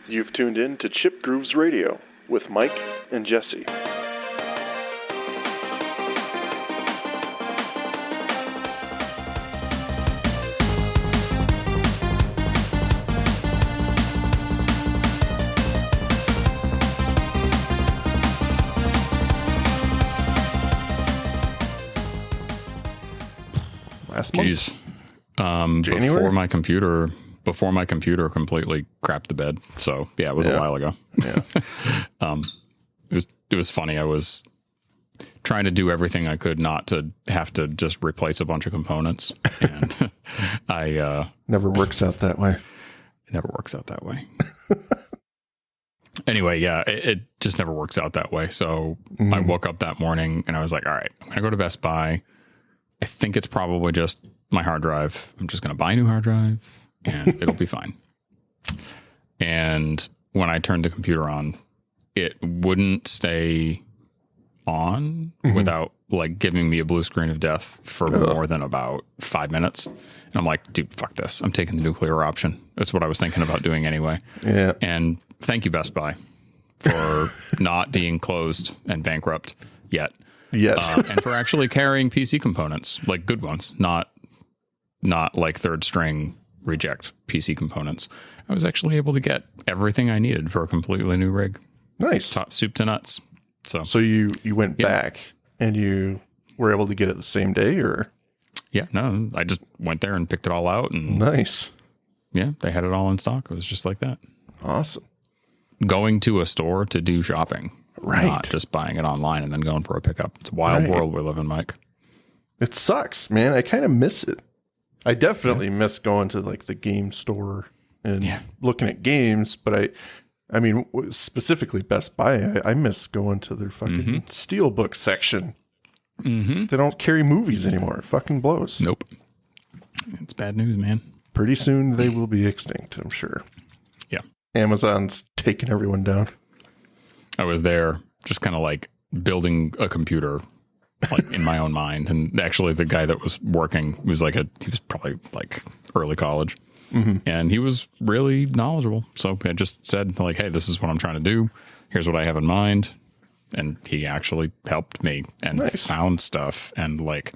You've tuned in to Chip Grooves Radio with Mike and Jesse. Last month? Jeez. January? Before my computer completely crapped the bed. So yeah, it was a while ago. Yeah. It was funny. I was trying to do everything I could not to have to just replace a bunch of components. And Never works out that way. It never works out that way. Anyway, yeah, it just never works out that way. So I woke up that morning and I was like, all right, I'm going to go to Best Buy. I think it's probably just my hard drive. I'm just going to buy a new hard drive and it'll be fine. And when I turned the computer on, it wouldn't stay on without like giving me a blue screen of death for more than about 5 minutes. And I'm like, dude, fuck this. I'm taking the nuclear option. That's what I was thinking about doing anyway. Yeah. And thank you, Best Buy, for not being closed and bankrupt yet. Yes. And for actually carrying PC components, like good ones, not like third string reject PC components. I was actually able to get everything I needed for a completely new rig. Nice. Top soup to nuts. So you went back and you were able to get it the same day, or? Yeah, no, I just went there and picked it all out. And Nice. yeah, they had it all in stock. It was just like that. Awesome. Going to a store to do shopping. Right. Not just buying it online and then going for a pickup. It's a wild world we live in, Mike. It sucks, man. I kind of miss it. I definitely miss going to like the game store and looking at games, but I mean, specifically Best Buy, I miss going to their fucking steelbook section. They don't carry movies anymore. It fucking blows. Nope. It's bad news, man. Pretty soon they will be extinct, I'm sure. Yeah. Amazon's taking everyone down. I was there just kind of like building a computer like in my own mind. And actually the guy that was working was he was probably like early college and he was really knowledgeable. So I just said like, hey, this is what I'm trying to do. Here's what I have in mind. And he actually helped me and found stuff and like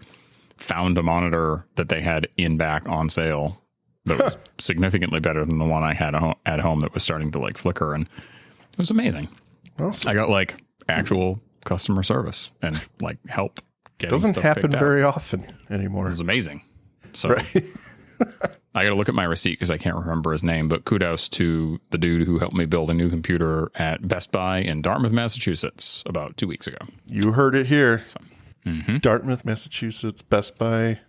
found a monitor that they had in back on sale that was significantly better than the one I had at home that was starting to like flicker. And it was amazing. Awesome. I got like actual customer service and like help getting Doesn't stuff happen picked out. very often anymore. It was amazing. So I got to look at my receipt because I can't remember his name, but kudos to the dude who helped me build a new computer at Best Buy in Dartmouth, Massachusetts about 2 weeks ago. You heard it here. So, Dartmouth, Massachusetts, Best Buy.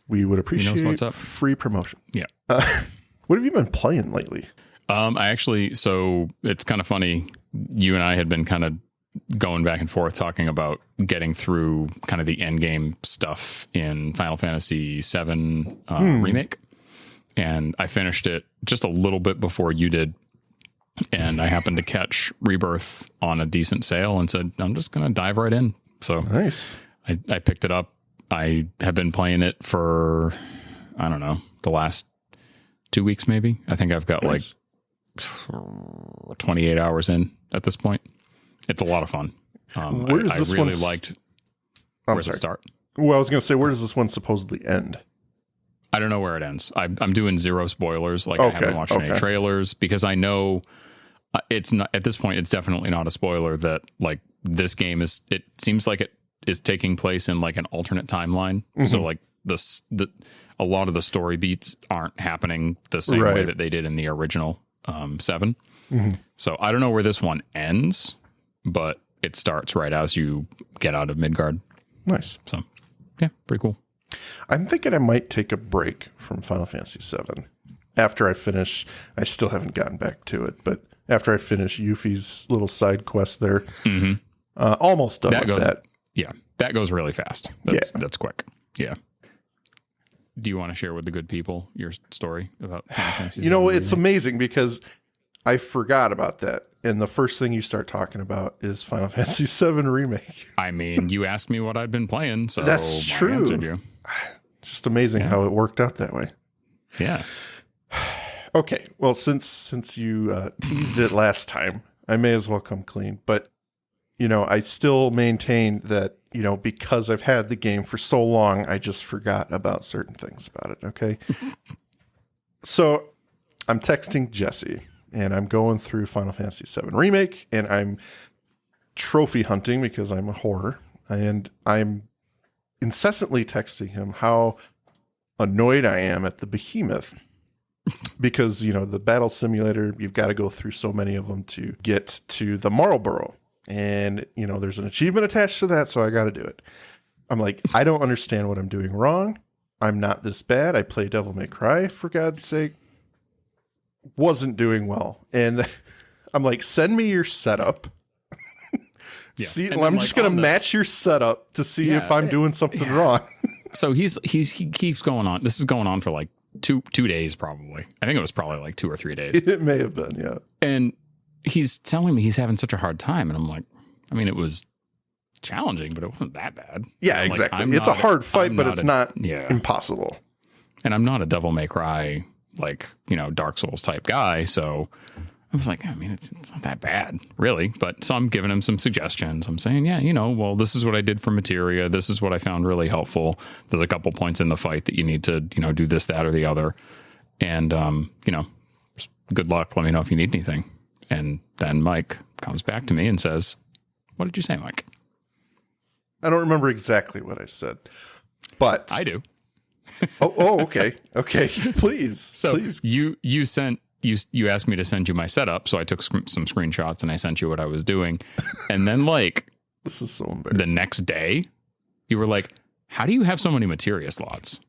We would appreciate what's up. free promotion. Yeah. What have you been playing lately? So it's kind of funny. You and I had been kind of going back and forth talking about getting through kind of the end game stuff in Final Fantasy VII Remake. And I finished it just a little bit before you did. And I happened to catch Rebirth on a decent sale and said, I'm just going to dive right in. So Nice. I picked it up. I have been playing it for, I don't know, the last 2 weeks, maybe. I think I've got like 28 hours in at this point. It's a lot of fun. Where does this I really liked. Where's it start? Well, I was going to say, where does this one supposedly end? I don't know where it ends. I'm doing zero spoilers. Like I haven't watched any trailers because I know it's not at this point. It's definitely not a spoiler that like this game is. It seems like it is taking place in like an alternate timeline. So like a lot of the story beats aren't happening the same way that they did in the original 7. So I don't know where this one ends, but it starts right as you get out of Midgard. Nice. So yeah, pretty cool. I'm thinking I might take a break from Final Fantasy VII after I finish. I still haven't gotten back to it, but after I finish Yuffie's little side quest there, almost done with that. Yeah, that goes really fast. That's quick. Yeah. Do you want to share with the good people your story about Final Fantasy VII? You know, it's amazing because I forgot about that. And the first thing you start talking about is Final Fantasy VII Remake. I mean, you asked me what I'd been playing, so that's I true. answered you. Just amazing how it worked out that way. Yeah. Okay, well, since you teased it last time, I may as well come clean. But, I still maintain that, because I've had the game for so long, I just forgot about certain things about it, okay? So I'm texting Jesse, and I'm going through Final Fantasy VII Remake, and I'm trophy hunting because I'm a whore, and I'm incessantly texting him how annoyed I am at the behemoth. Because, the battle simulator, you've got to go through so many of them to get to the Marlborough. And, there's an achievement attached to that, so I got to do it. I'm like, I don't understand what I'm doing wrong. I'm not this bad. I play Devil May Cry, for God's sake. Wasn't doing well. And I'm like, send me your setup. Yeah. See, I'm just going to match your setup to see if I'm doing something wrong. So he keeps going on. This is going on for like two days, probably. I think it was probably like 2 or 3 days. It may have been, yeah. And he's telling me he's having such a hard time. And I'm like, it was challenging, but it wasn't that bad. Yeah, so exactly. It's a hard fight, but it's not impossible. And I'm not a Devil May Cry, Dark Souls type guy. So I was like, it's not that bad, really. But so I'm giving him some suggestions. I'm saying, well, this is what I did for materia. This is what I found really helpful. There's a couple points in the fight that you need to, do this, that, or the other. And, good luck. Let me know if you need anything. And then Mike comes back to me and says, what did you say, Mike? I don't remember exactly what I said, but I do. Okay. Okay. Please. So please. You asked me to send you my setup, so I took some screenshots and I sent you what I was doing. And then this is so embarrassing. The next day, you were like, how do you have so many materia slots?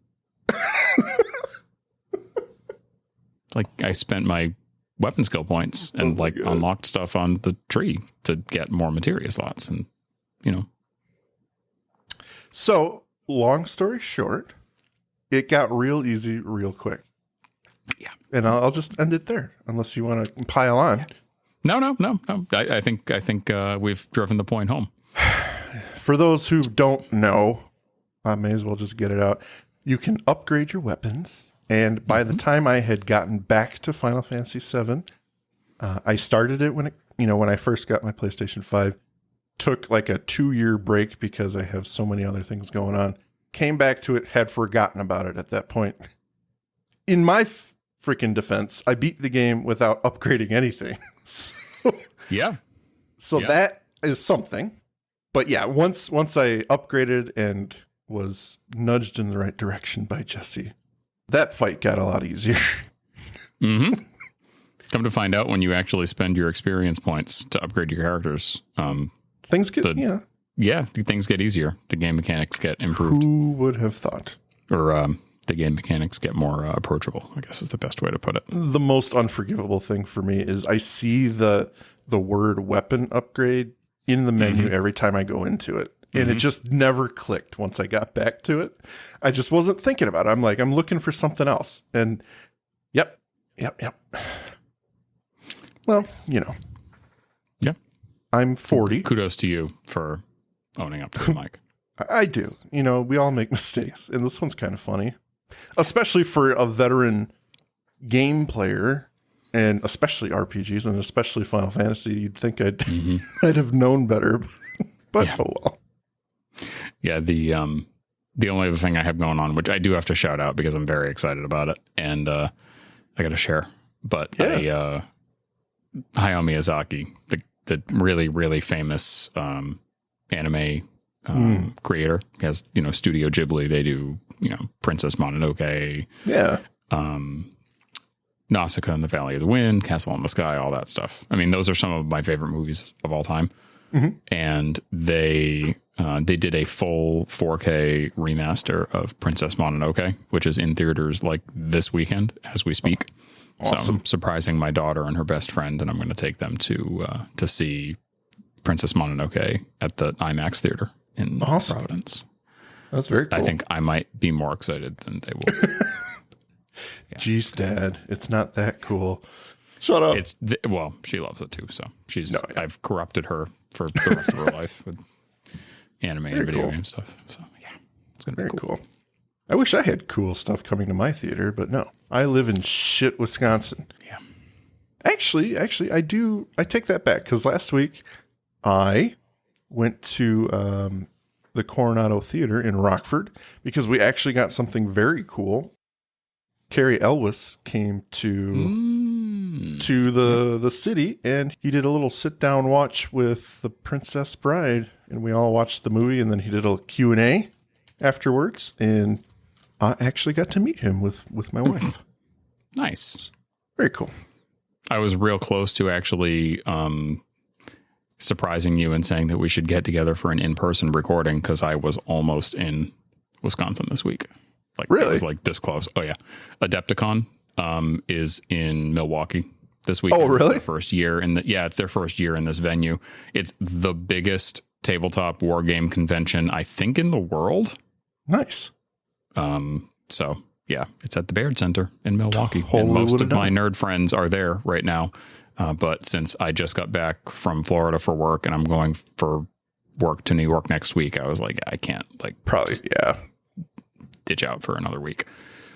I spent my weapon skill points and unlocked stuff on the tree to get more materia slots. And, So long story short, it got real easy real quick. Yeah. And I'll just end it there, unless you want to pile on. No. I think we've driven the point home. For those who don't know, I may as well just get it out. You can upgrade your weapons. And by the time I had gotten back to Final Fantasy VII, I started it when I first got my PlayStation 5. Took like a 2-year break because I have so many other things going on. Came back to it, had forgotten about it at that point. In my freaking defense, I beat the game without upgrading anything. So that is something. But yeah, once I upgraded and was nudged in the right direction by Jesse, that fight got a lot easier. Mm-hmm. Come to find out, when you actually spend your experience points to upgrade your characters, things get things get easier. The game mechanics get improved. Who would have thought? Or the game mechanics get more approachable, I guess is the best way to put it. The most unforgivable thing for me is I see the word weapon upgrade in the menu every time I go into it. And it just never clicked once I got back to it. I just wasn't thinking about it. I'm like, I'm looking for something else. And yep. Well, Yeah. I'm 40. Kudos to you for owning up to the mic. I do. We all make mistakes. And this one's kind of funny. Especially for a veteran game player, and especially RPGs, and especially Final Fantasy. You'd think I'd have known better. But oh well. Yeah, the only other thing I have going on, which I do have to shout out because I'm very excited about it, and I got to share. But Hayao Miyazaki, the really, really famous anime creator, he has Studio Ghibli. They do Princess Mononoke, Nausicaa and the Valley of the Wind, Castle in the Sky, all that stuff. I mean, those are some of my favorite movies of all time. And they did a full 4K remaster of Princess Mononoke, which is in theaters like this weekend as we speak. Awesome. So I'm surprising my daughter and her best friend, and I'm going to take them to see Princess Mononoke at the IMAX theater in Providence. That's very cool. I think I might be more excited than they will. Jeez, Dad, it's not that cool. Shut up. Well, she loves it too. So I've corrupted her for the rest of her life with anime and video game stuff. So yeah, it's going to be cool. I wish I had cool stuff coming to my theater, but no. I live in shit Wisconsin. Yeah. Actually, I do. I take that back because last week I went to the Coronado Theater in Rockford because we actually got something very cool. Carrie Elwes came to the city, and he did a little sit-down watch with the Princess Bride, and we all watched the movie, and then he did a Q&A afterwards, and I actually got to meet him with my wife. Nice. Very cool. I was real close to actually surprising you and saying that we should get together for an in-person recording because I was almost in Wisconsin this week. Like, really? It was like this close. Oh, yeah. Adepticon is in Milwaukee this week. Oh, really? It's their first year it's their first year in this venue. It's the biggest tabletop war game convention, I think, in the world. Nice. So, yeah, it's at the Baird Center in Milwaukee. Totally and most of my nerd friends are there right now. But since I just got back from Florida for work and I'm going for work to New York next week, I was like, I can't probably ditch out for another week.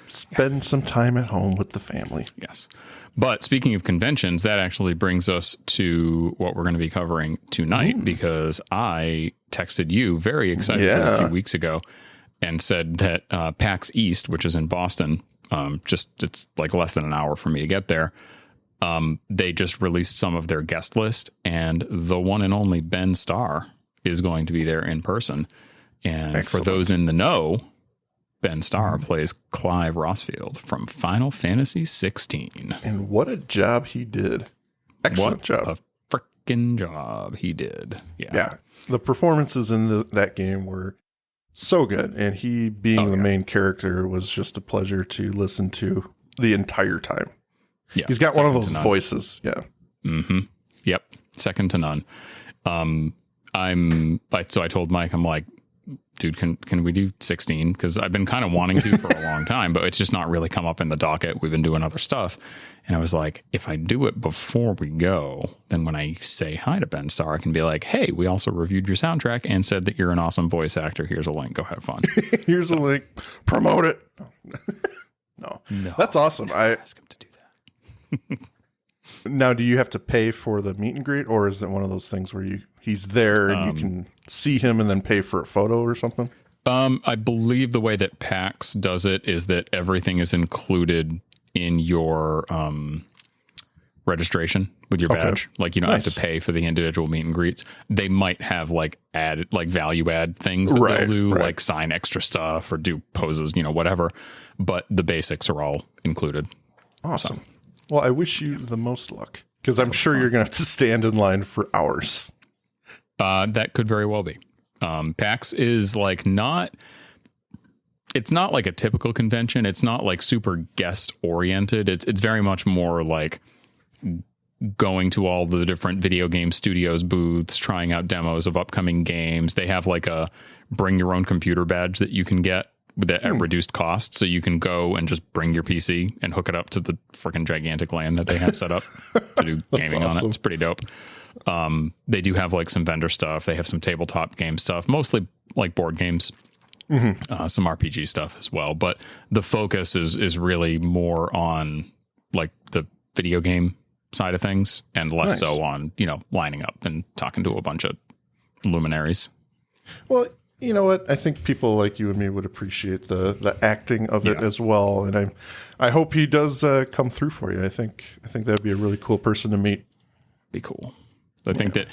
Spend some time at home with the family. Yes. But speaking of conventions, that actually brings us to what we're going to be covering tonight because I texted you very excited a few weeks ago and said that PAX East, which is in Boston, it's like less than an hour for me to get there. They just released some of their guest list, and the one and only Ben Starr is going to be there in person. And Excellent. For those in the know, Ben Starr plays Clive Rossfield from Final Fantasy XVI. And what a job he did. Excellent job. A freaking job he did. Yeah. The performances in that game were so good. And he being the main character was just a pleasure to listen to the entire time. Yeah. He's got one of those voices. Yeah. Mm-hmm. Yep. Second to none. So I told Mike, I'm like, dude, can we do 16? Because I've been kind of wanting to for a long time, but it's just not really come up in the docket. We've been doing other stuff. And I was like, if I do it before we go, then when I say hi to Ben Starr, I can be like, hey, we also reviewed your soundtrack and said that you're an awesome voice actor. Here's a link. Go have fun. Here's a link. Promote it. No. That's awesome. I ask him to do that. Now, do you have to pay for the meet and greet, or is it one of those things where he's there and you can see him and then pay for a photo or something? I believe the way that PAX does it is that everything is included in your registration with your badge. Like, you don't have to pay for the individual meet and greets. They might have added value add things that they'll do, like sign extra stuff or do poses, whatever. But the basics are all included. Awesome. So. Well, I wish you the most luck because I'm sure you're going to have to stand in line for hours. That could very well be. PAX is it's not like a typical convention. It's not super guest oriented. It's very much more like going to all the different video game studios booths, trying out demos of upcoming games. They have a bring your own computer badge that you can get at reduced cost. So you can go and just bring your PC and hook it up to the freaking gigantic LAN that they have set up to do gaming on it. It's pretty dope. They do have some vendor stuff. They have some tabletop game stuff, mostly board games, some RPG stuff as well. But the focus is really more on the video game side of things and less so on, lining up and talking to a bunch of luminaries. Well, you know what? I think people like you and me would appreciate the acting of it as well. And I hope he does come through for you. I think that'd be a really cool person to meet. Be cool. I think that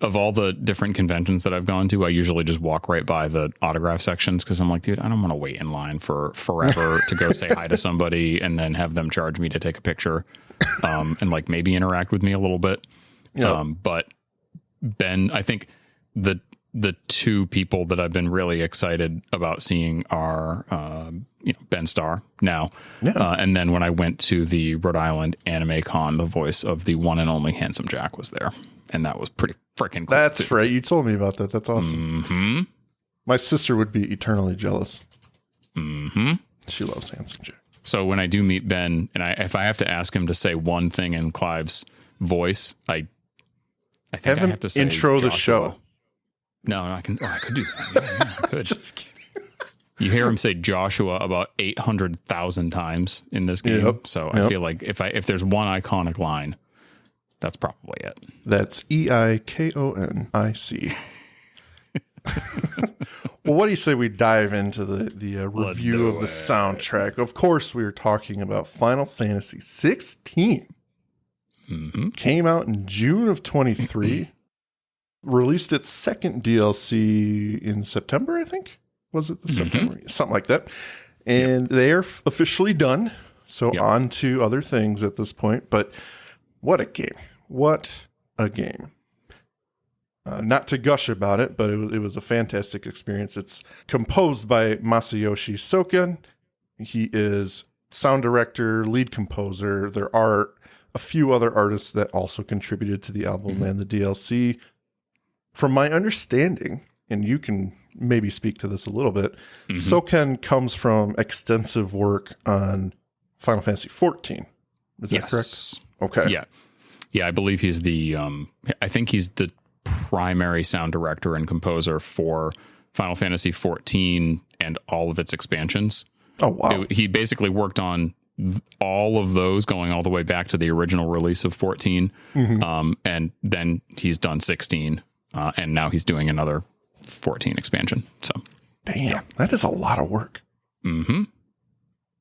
of all the different conventions that I've gone to, I usually just walk right by the autograph sections because I'm like, dude, I don't want to wait in line for forever to go say hi to somebody and then have them charge me to take a picture and maybe interact with me a little bit. Yep. But Ben, I think the two people that I've been really excited about seeing are, Ben Starr now. Yeah. And then when I went to the Rhode Island Anime Con, the voice of the one and only Handsome Jack was there. And that was pretty freaking cool. That's right. You told me about that. That's awesome. Mm-hmm. My sister would be eternally jealous. Mm-hmm. She loves Handsome Jack. So when I do meet Ben, and if I have to ask him to say one thing in Clive's voice, I think I have to say intro Joshua. The show. No, I could do that. Yeah, I could. Just kidding. You hear him say Joshua about 800,000 times in this game. Yep. So I feel like if there's one iconic line, that's probably it. That's EIKONIC. Well, what do you say we dive into the review of the soundtrack? Of course, we were talking about Final Fantasy XVI. Mm-hmm. Came out in June of 23. Released its second DLC in September, I think. Was it the September? Something like that. And they are officially done. So on to other things at this point. But what a game. What a game. Not to gush about it, but it was a fantastic experience. It's composed by Masayoshi Soken. He is sound director, lead composer. There are a few other artists that also contributed to the album and the DLC. From my understanding, and you can maybe speak to this a little bit, Soken comes from extensive work on Final Fantasy XIV. Is that correct? Okay. Yeah, I believe he's I think he's the primary sound director and composer for Final Fantasy XIV and all of its expansions. Oh, wow. He basically worked on all of those going all the way back to the original release of 14. And then he's done 16. And now he's doing another 14 expansion. So, damn, that is a lot of work. Mm-hmm.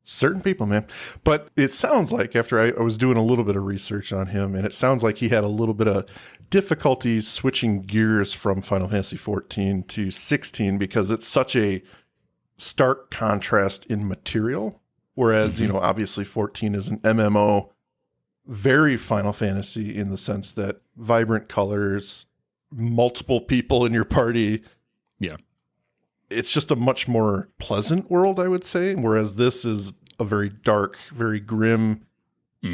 Certain people, man. But it sounds like, after I was doing a little bit of research on him, and it sounds like he had a little bit of difficulty switching gears from Final Fantasy 14 to 16 because it's such a stark contrast in material. Whereas, obviously 14 is an MMO, very Final Fantasy in the sense that vibrant colors, multiple people in your party. Yeah. It's just a much more pleasant world, I would say. Whereas this is a very dark, very grim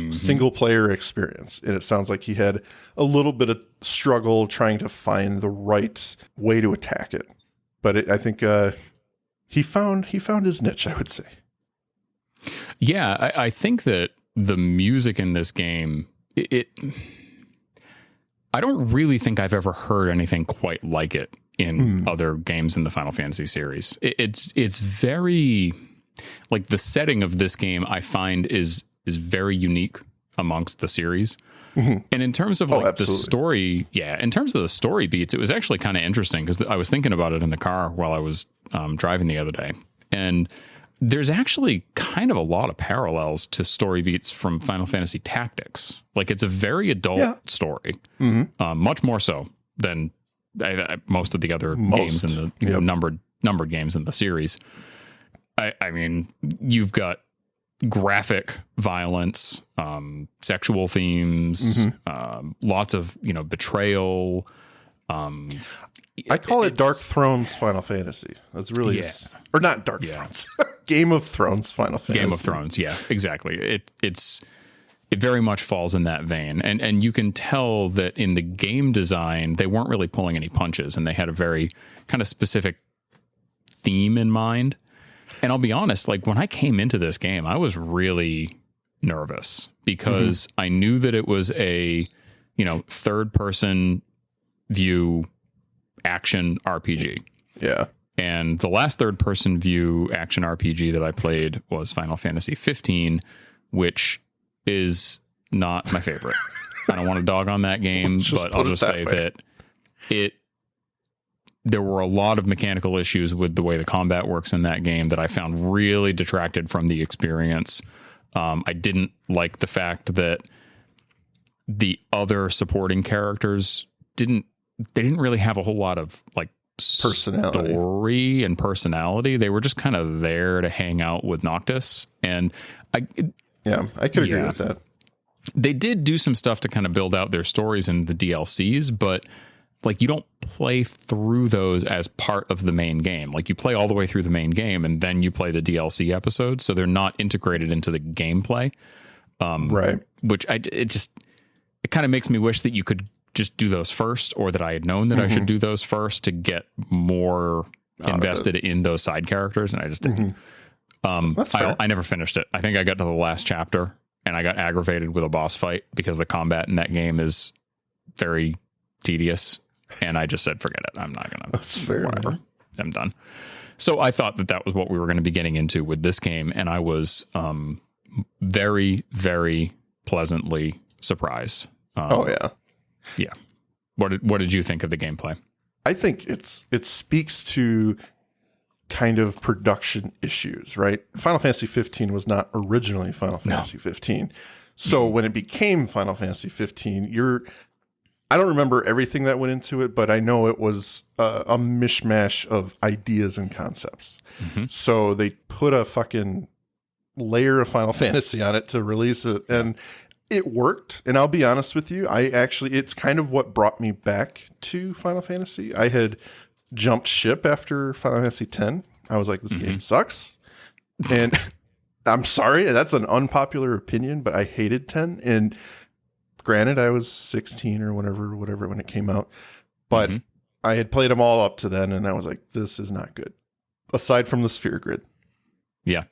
single player experience. And it sounds like he had a little bit of struggle trying to find the right way to attack it. But I think he found his niche, I would say. Yeah, I think that the music in this game, I don't really think I've ever heard anything quite like it in other games in the Final Fantasy series. It's very, like, the setting of this game I find is very unique amongst the series. And in terms of the story, in terms of the story beats, it was actually kind of interesting because I was thinking about it in the car while I was driving the other day. And there's actually kind of a lot of parallels to story beats from Final Fantasy Tactics. Like, it's a very adult story, much more so than most of the other games in the numbered games in the series. I mean, you've got graphic violence, sexual themes, lots of betrayal. I call it Dark Thrones Final Fantasy. That's really or not Dark Thrones. Game of Thrones Final Fantasy. Game of Thrones, yeah, exactly. It very much falls in that vein. And you can tell that in the game design, they weren't really pulling any punches, and they had a very kind of specific theme in mind. And I'll be honest, like, when I came into this game, I was really nervous because I knew that it was a, third person view action RPG. Yeah. And the last third person view action RPG that I played was Final Fantasy 15, which is not my favorite. I don't want to dog on that game, but I'll just say that there were a lot of mechanical issues with the way the combat works in that game that I found really detracted from the experience. I didn't like the fact that the other supporting characters didn't really have a whole lot of like story and personality. They were just kind of there to hang out with Noctis. And I could agree with that. They did do some stuff to kind of build out their stories in the DLCs, but like, you don't play through those as part of the main game. Like, you play all the way through the main game and then you play the DLC episodes. So they're not integrated into the gameplay. Right. Which it kind of makes me wish that you could just do those first, or that I had known that I should do those first to get more invested in those side characters. And I just didn't. I never finished it. I think I got to the last chapter and I got aggravated with a boss fight because the combat in that game is very tedious. And I just said, forget it. I'm not going to. That's fair. Whatever. I'm done. So I thought that was what we were going to be getting into with this game, and I was very, very pleasantly surprised. Oh yeah. Yeah. What did you think of the gameplay? I think it speaks to kind of production issues, right? Final Fantasy 15 was not originally Final Fantasy 15. So when it became Final Fantasy 15, I don't remember everything that went into it, but I know it was a mishmash of ideas and concepts. Mm-hmm. So they put a fucking layer of Final Fantasy on it to release it, and it worked. And I'll be honest with you, it's kind of what brought me back to Final Fantasy. I had jumped ship after Final Fantasy X. I was like, this game sucks. And I'm sorry, that's an unpopular opinion, but I hated 10. And granted, I was 16 or whatever when it came out. But I had played them all up to then, and I was like, this is not good. Aside from the sphere grid. Yeah.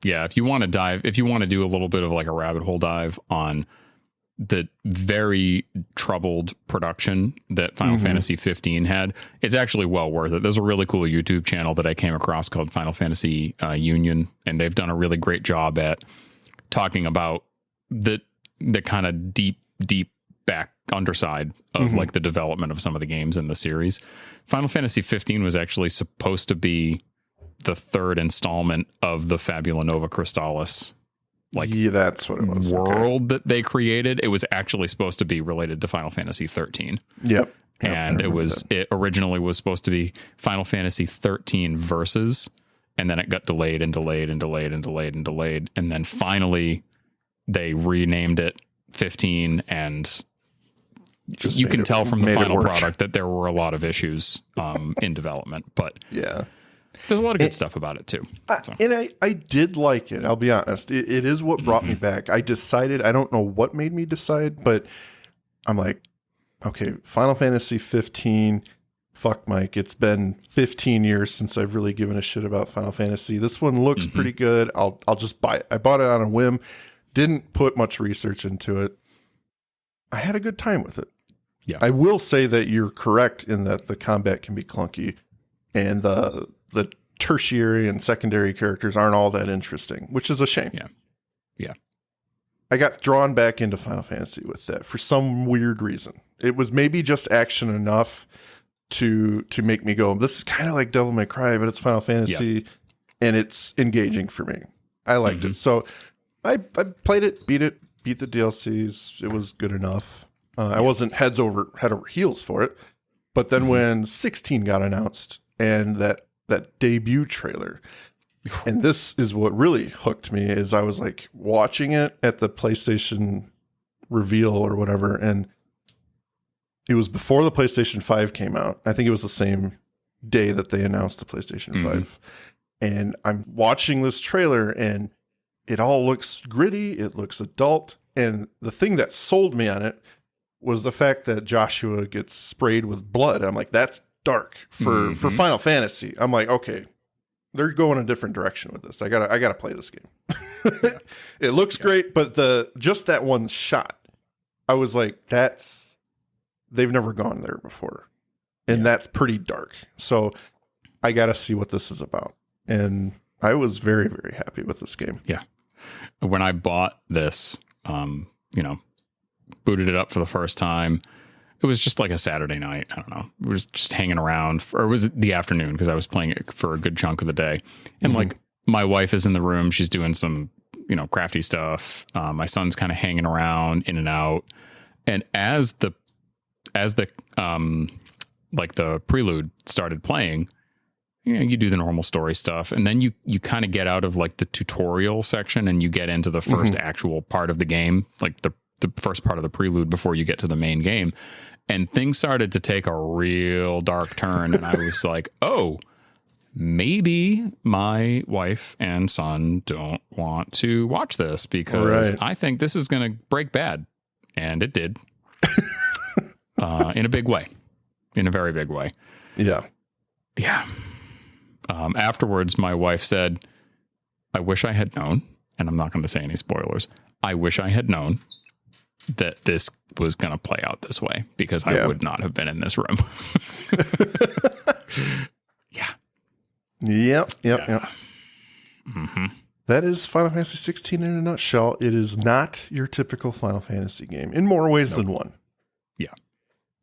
Yeah, if you want to do a little bit of like a rabbit hole dive on the very troubled production that Final Fantasy 15 had, it's actually well worth it. There's a really cool YouTube channel that I came across called Final Fantasy Union, and they've done a really great job at talking about the kind of deep back underside of like the development of some of the games in the series. Final Fantasy 15 was actually supposed to be the third installment of the Fabula Nova Crystallis that's what it was. World that they created. It was actually supposed to be related to Final Fantasy 13. Yep. And it originally was supposed to be Final Fantasy 13 Versus, and then it got delayed. And then finally they renamed it 15, and you can tell from the final product that there were a lot of issues in development, but yeah. There's a lot of good stuff about it too. And I did like it. I'll be honest. It is what brought me back. I don't know what made me decide, but I'm like, okay, Final Fantasy 15, fuck Mike. It's been 15 years since I've really given a shit about Final Fantasy. This one looks pretty good. I'll just buy it. I bought it on a whim. Didn't put much research into it. I had a good time with it. Yeah. I will say that you're correct in that the combat can be clunky, and the tertiary and secondary characters aren't all that interesting, which is a shame. Yeah. I got drawn back into Final Fantasy with that for some weird reason. It was maybe just action enough to make me go, this is kind of like Devil May Cry, but it's Final Fantasy, and it's engaging for me. I liked it. So I played it, beat the DLCs. It was good enough. I wasn't head over heels for it. But then when 16 got announced, and that debut trailer, and this is what really hooked me, is I was like watching it at the PlayStation reveal or whatever, and it was before the PlayStation 5 came out. I think it was the same day that they announced the PlayStation 5. And I'm watching this trailer, and it all looks gritty, it looks adult, and the thing that sold me on it was the fact that Joshua gets sprayed with blood. I'm like, that's dark for Final Fantasy. I'm like, okay, they're going a different direction with this. I gotta play this game. It looks great, but just that one shot, I was like, they've never gone there before, and that's pretty dark. So I gotta see what this is about, and I was very, very happy with this game. Yeah, when I bought this, booted it up for the first time. It was just like a Saturday night. I don't know. We were just hanging around, or it was the afternoon because I was playing it for a good chunk of the day. And like my wife is in the room. She's doing some, crafty stuff. My son's kind of hanging around in and out. And as the prelude started playing, you do the normal story stuff. And then you kind of get out of like the tutorial section and you get into the first actual part of the game, like the first part of the prelude before you get to the main game. And things started to take a real dark turn. And I was like, oh, maybe my wife and son don't want to watch this because I think this is going to break bad. And it did. In a big way. In a very big way. Yeah. Yeah. Afterwards, my wife said, I wish I had known, and I'm not going to say any spoilers. I wish I had known that this was going to play out this way because I would not have been in this room. Yep. Mm-hmm. That is Final Fantasy 16 in a nutshell. It is not your typical Final Fantasy game in more ways than one. Yeah.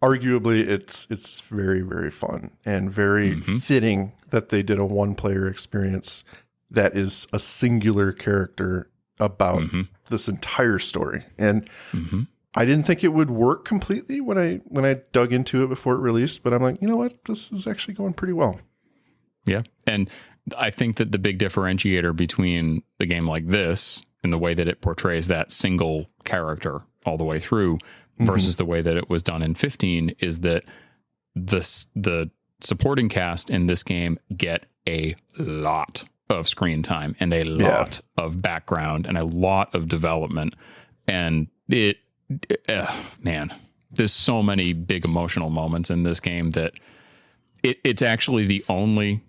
Arguably, it's very, very fun and very fitting that they did a one-player experience that is a singular character about this entire story. And I didn't think it would work completely when I dug into it before it released, but I'm like, you know what? This is actually going pretty well. Yeah. And I think that the big differentiator between the game like this and the way that it portrays that single character all the way through versus the way that it was done in 15 is that the supporting cast in this game get a lot of screen time and a lot of background and a lot of development. And man, there's so many big emotional moments in this game that it's actually the only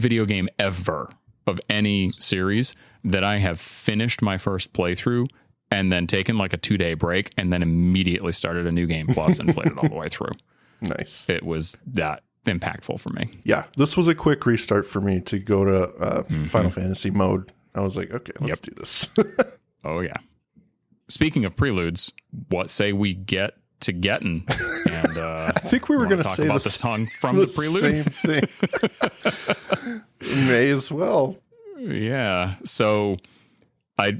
video game ever of any series that I have finished my first playthrough and then taken like a 2-day break and then immediately started a new game plus and played it all the way through. Nice. It was that impactful for me. Yeah, this was a quick restart for me to go to Final Fantasy mode. I was like, okay, let's do this. Oh, yeah. Speaking of preludes, what say we get to getting? And I think we were going to say about the song from the prelude. Same thing. May as well. Yeah. So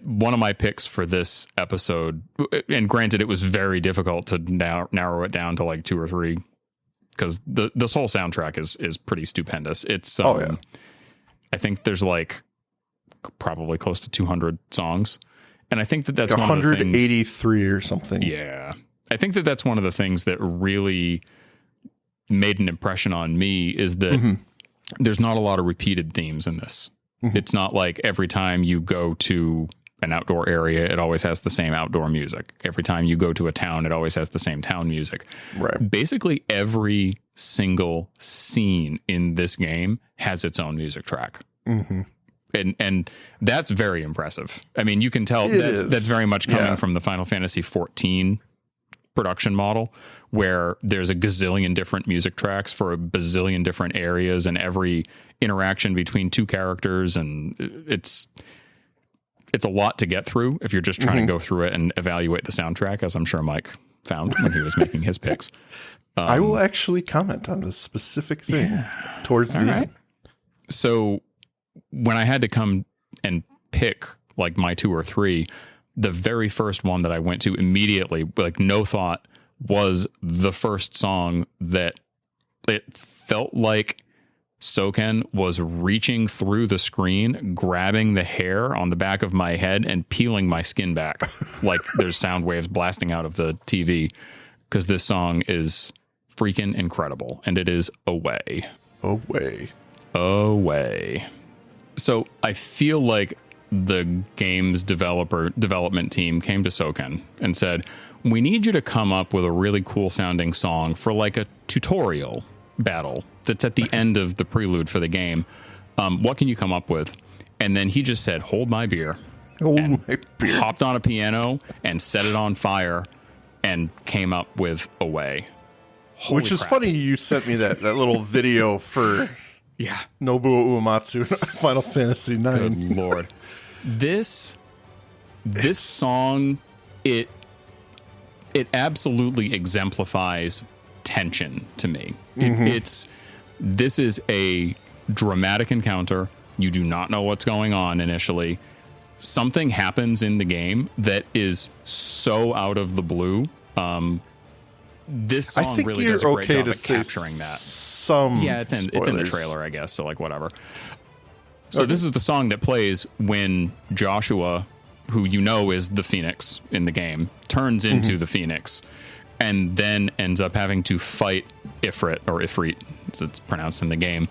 one of my picks for this episode, and granted, it was very difficult to narrow it down to like 2 or 3 because this whole soundtrack is pretty stupendous. It's I think there's like probably close to 200 songs, and I think that's like one of the things, 183 or something. Yeah, I think that's one of the things that really made an impression on me is that there's not a lot of repeated themes in this. It's not like every time you go to an outdoor area, it always has the same outdoor music. Every time you go to a town, it always has the same town music. Right. Basically, every single scene in this game has its own music track. And that's very impressive. I mean, you can tell that's very much coming from the Final Fantasy XIV production model, where there's a gazillion different music tracks for a bazillion different areas and every interaction between two characters, and it's a lot to get through if you're just trying to go through it and evaluate the soundtrack, as I'm sure Mike found when he was making his picks. I will actually comment on this specific thing towards the end. So when I had to come and pick like my 2 or 3, the very first one that I went to immediately, like no thought, was the first song that it felt like Soken was reaching through the screen, grabbing the hair on the back of my head and peeling my skin back like there's sound waves blasting out of the TV, because this song is freaking incredible, and it is Away. So I feel like the game's development team came to Soken and said, we need you to come up with a really cool sounding song for like a tutorial battle that's at the end of the prelude for the game. What can you come up with? And then he just said, hold my beer. Hopped on a piano and set it on fire and came up with Away. Holy Which is crap. funny you sent me that little video for Nobuo Uematsu Final Fantasy IX. Good Lord. This song, it absolutely exemplifies tension to me. This is a dramatic encounter. You do not know what's going on initially. Something happens in the game that is so out of the blue. This song really does a great job at capturing that. It's in the trailer, I guess. So like whatever. So this is the song that plays when Joshua, who you know is the Phoenix in the game, turns into the Phoenix, and then ends up having to fight Ifrit, as it's pronounced in the game.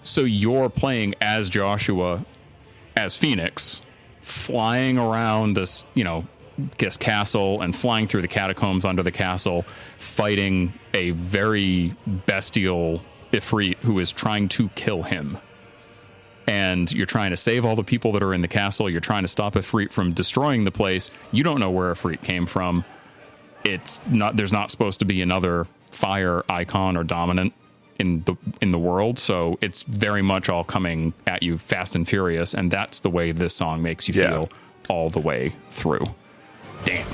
So you're playing as Joshua, as Phoenix, flying around this, castle and flying through the catacombs under the castle, fighting a very bestial Ifrit who is trying to kill him. And you're trying to save all the people that are in the castle. You're trying to stop Ifrit from destroying the place. You don't know where Ifrit came from. There's not supposed to be another fire icon or dominant in the world. So it's very much all coming at you fast and furious, and that's the way this song makes you feel all the way through. Damn.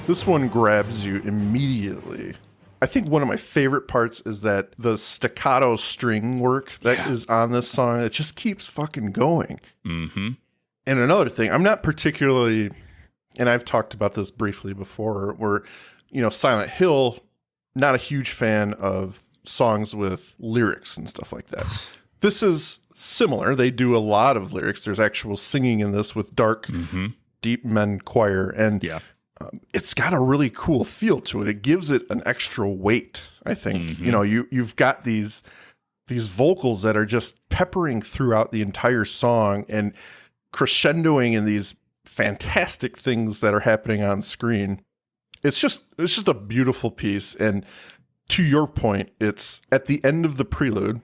This one grabs you immediately. I think one of my favorite parts is that the staccato string work that is on this song, it just keeps fucking going. Mm-hmm. And another thing, I'm not particularly, and I've talked about this briefly before, where, Silent Hill, not a huge fan of songs with lyrics and stuff like that. This is similar. They do a lot of lyrics. There's actual singing in this with dark, deep men choir. And it's got a really cool feel to it. It gives it an extra weight, I think. You've got these vocals that are just peppering throughout the entire song and crescendoing in these fantastic things that are happening on screen. It's just a beautiful piece. And to your point, it's at the end of the prelude,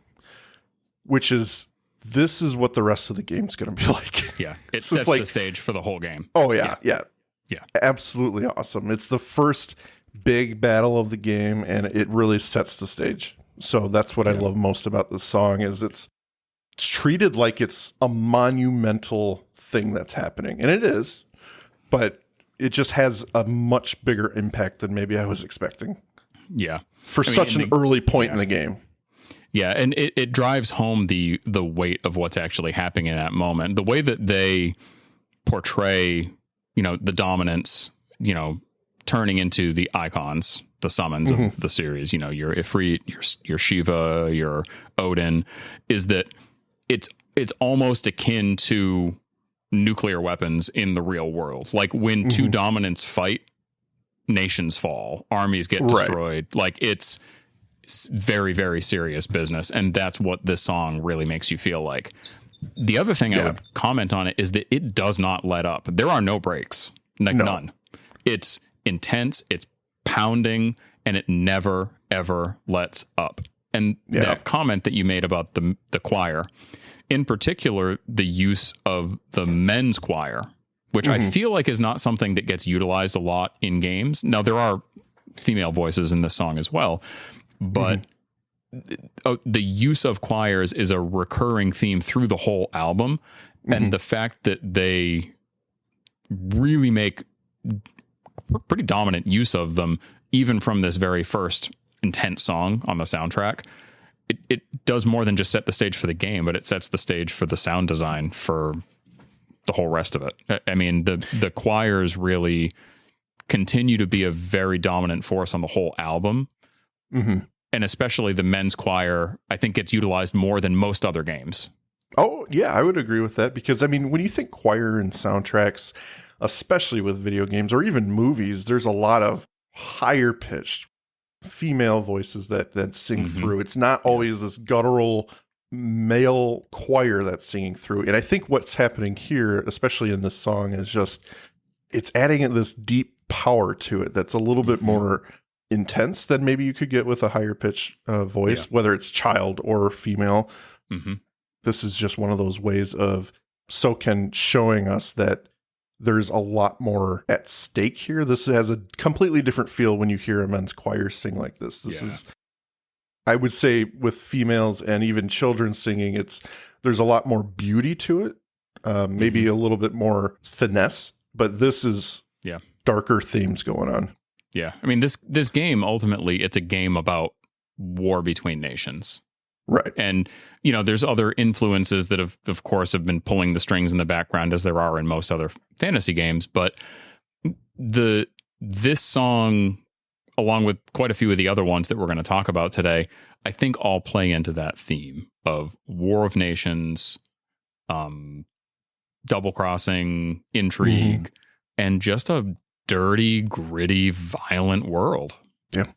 which is, this is what the rest of the game's going to be like. Yeah. It sets the stage for the whole game. Oh, yeah. Absolutely awesome. It's the first big battle of the game, and it really sets the stage. So that's what I love most about this song, is it's treated like it's a monumental thing that's happening. And it is, but it just has a much bigger impact than maybe I was expecting. Yeah. For such an early point in the game. Yeah, and it drives home the weight of what's actually happening in that moment. The way that they portray, the dominance, turning into the icons, the summons of the series, your Ifrit, your Shiva, your Odin, is that it's almost akin to nuclear weapons in the real world. Like when two dominants fight, nations fall, armies get destroyed. Like it's very, very serious business. And that's what this song really makes you feel like. The other thing I would comment on it is that it does not let up. There are no breaks, none. It's intense, it's pounding, and it never, ever lets up. And that comment that you made about the choir, in particular, the use of the men's choir, which I feel like is not something that gets utilized a lot in games. Now, there are female voices in this song as well, but the use of choirs is a recurring theme through the whole album. And the fact that they really make pretty dominant use of them, even from this very first intense song on the soundtrack, it does more than just set the stage for the game, but it sets the stage for the sound design for the whole rest of it. I mean, the choirs really continue to be a very dominant force on the whole album. And especially the men's choir, I think gets utilized more than most other games. Oh, yeah, I would agree with that. Because, I mean, when you think choir and soundtracks, especially with video games or even movies, there's a lot of higher pitched female voices that sing through. It's not always this guttural male choir that's singing through. And I think what's happening here, especially in this song, is just it's adding this deep power to it that's a little bit more intense than maybe you could get with a higher pitch voice, whether it's child or female. This is just one of those ways of Soken showing us that there's a lot more at stake here. This has a completely different feel when you hear a men's choir sing like this. This is, I would say, with females and even children singing, there's a lot more beauty to it, maybe a little bit more finesse, but this is darker themes going on. Yeah. I mean, this game, ultimately, it's a game about war between nations. Right. And, there's other influences that of course, have been pulling the strings in the background, as there are in most other fantasy games. But this song, along with quite a few of the other ones that we're going to talk about today, I think all play into that theme of War of Nations, double crossing, intrigue, and just a dirty, gritty, violent world. Yeah.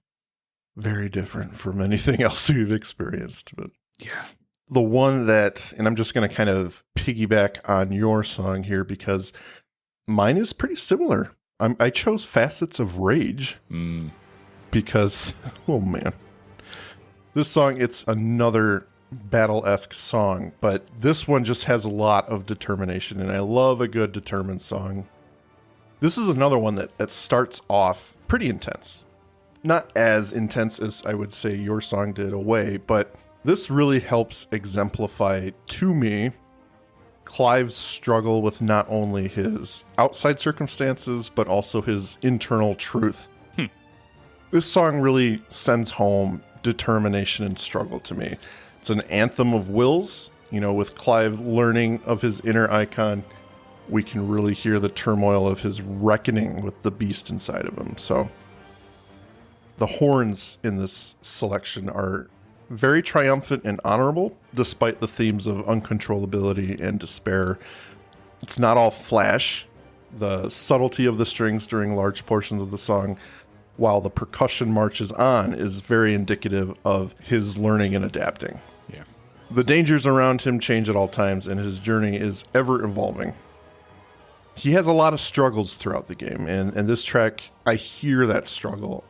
Very different from anything else we've experienced. But yeah. The one that, and I'm just going to kind of piggyback on your song here because mine is pretty similar. I chose Facets of Rage because, oh man, this song, it's another battle-esque song, but this one just has a lot of determination, and I love a good determined song. This is another one that starts off pretty intense. Not as intense as I would say your song did, Away, but this really helps exemplify to me Clive's struggle with not only his outside circumstances, but also his internal truth. This song really sends home determination and struggle to me. It's an anthem of wills. With Clive learning of his inner icon, we can really hear the turmoil of his reckoning with the beast inside of him. So the horns in this selection are very triumphant and honorable, despite the themes of uncontrollability and despair. It's not all flash. The subtlety of the strings during large portions of the song, while the percussion marches on, is very indicative of his learning and adapting. Yeah. The dangers around him change at all times, and his journey is ever evolving. He has a lot of struggles throughout the game, and this track, I hear that struggle.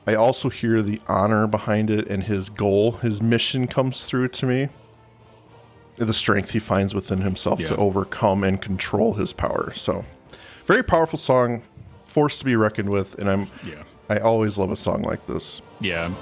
I also hear the honor behind it, and his goal, his mission comes through to me. The strength he finds within himself to overcome and control his power. So, very powerful song, force to be reckoned with, and I always love a song like this. Yeah.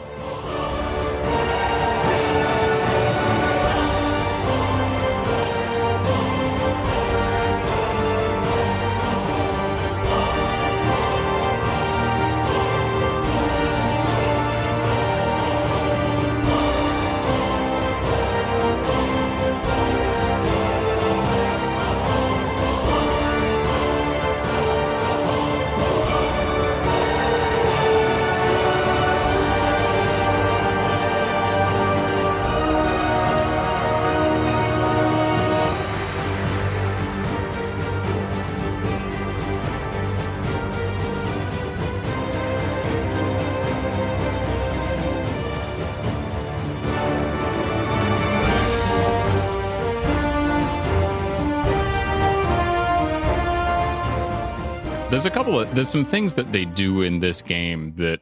There's some things that they do in this game that,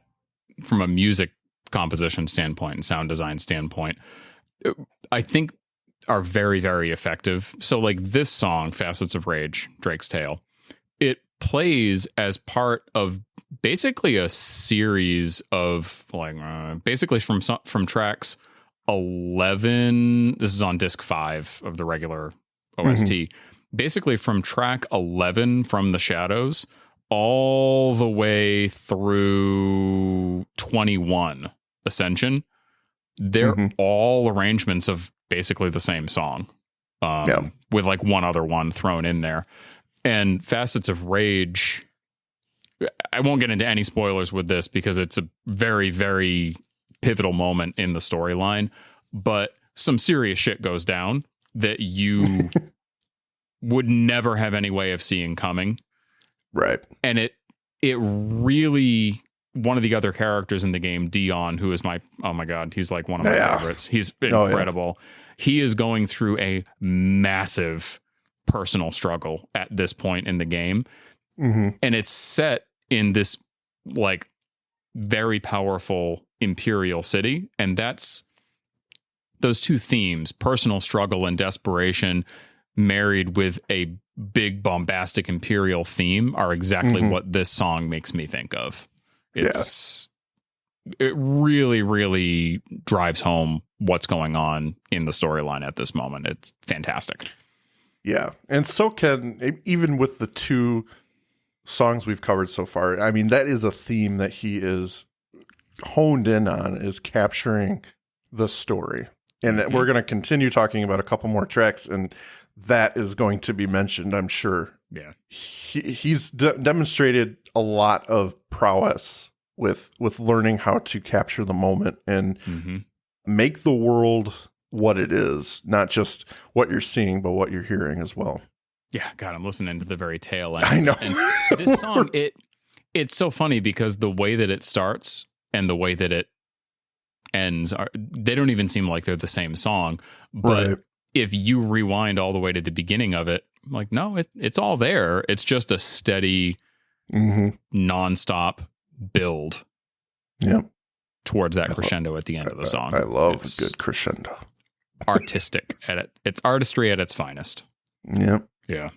from a music composition standpoint and sound design standpoint, I think are very, very effective. So like this song, Facets of Rage, Drake's Tale, it plays as part of basically a series of basically from tracks 11. This is on disc 5 of the regular OST. Basically from track 11 from the Shadows all the way through 21 Ascension, they're all arrangements of basically the same song, with like one other one thrown in there. And Facets of Rage, I won't get into any spoilers with this because it's a very, very pivotal moment in the storyline, but some serious shit goes down that you would never have any way of seeing coming. Right. And it really, one of the other characters in the game, Dion, who is oh my God, he's like one of my favorites. He's incredible. He is going through a massive personal struggle at this point in the game. And it's set in this like very powerful imperial city. And that's those two themes, personal struggle and desperation, married with a big bombastic imperial theme, are exactly what this song makes me think of. It really, really drives home what's going on in the storyline at this moment. It's fantastic. Yeah. And so can, even with the two songs we've covered so far, I mean, that is a theme that he is honed in on, is capturing the story. And we're going to continue talking about a couple more tracks, and that is going to be mentioned, I'm sure. Yeah. He's demonstrated a lot of prowess with learning how to capture the moment and make the world what it is, not just what you're seeing, but what you're hearing as well. Yeah, God, I'm listening to the very tail end. I know. And this song, it's so funny because the way that it starts and the way that it ends, they don't even seem like they're the same song. But if you rewind all the way to the beginning of it, like, no, it's all there. It's just a steady, nonstop build towards that crescendo at the end of the song. I love a good crescendo. Artistic at it. It's artistry at its finest. Yep. Yeah.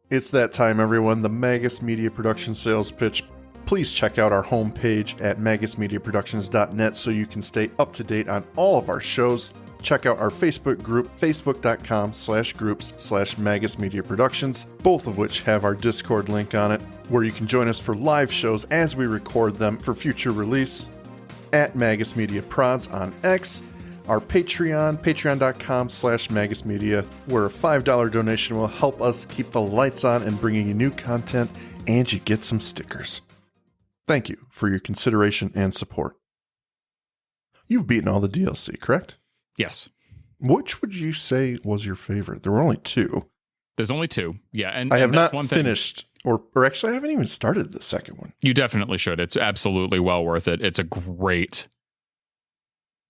It's that time, everyone. The Magus Media Production sales pitch. Please check out our homepage at magusmediaproductions.net so you can stay up to date on all of our shows. Check out our Facebook group, facebook.com/groups/Magus Media Productions, both of which have our Discord link on it, where you can join us for live shows as we record them for future release. At Magus Media Prods on X, our Patreon, patreon.com/Magus Media, where a $5 donation will help us keep the lights on and bringing you new content, and you get some stickers. Thank you for your consideration and support. You've beaten all the DLC, correct? Yes. Which would you say was your favorite? There were only 2. There's only 2. Yeah. And I have that's not one finished, or actually I haven't even started the second one. You definitely should. It's absolutely well worth it. It's a great,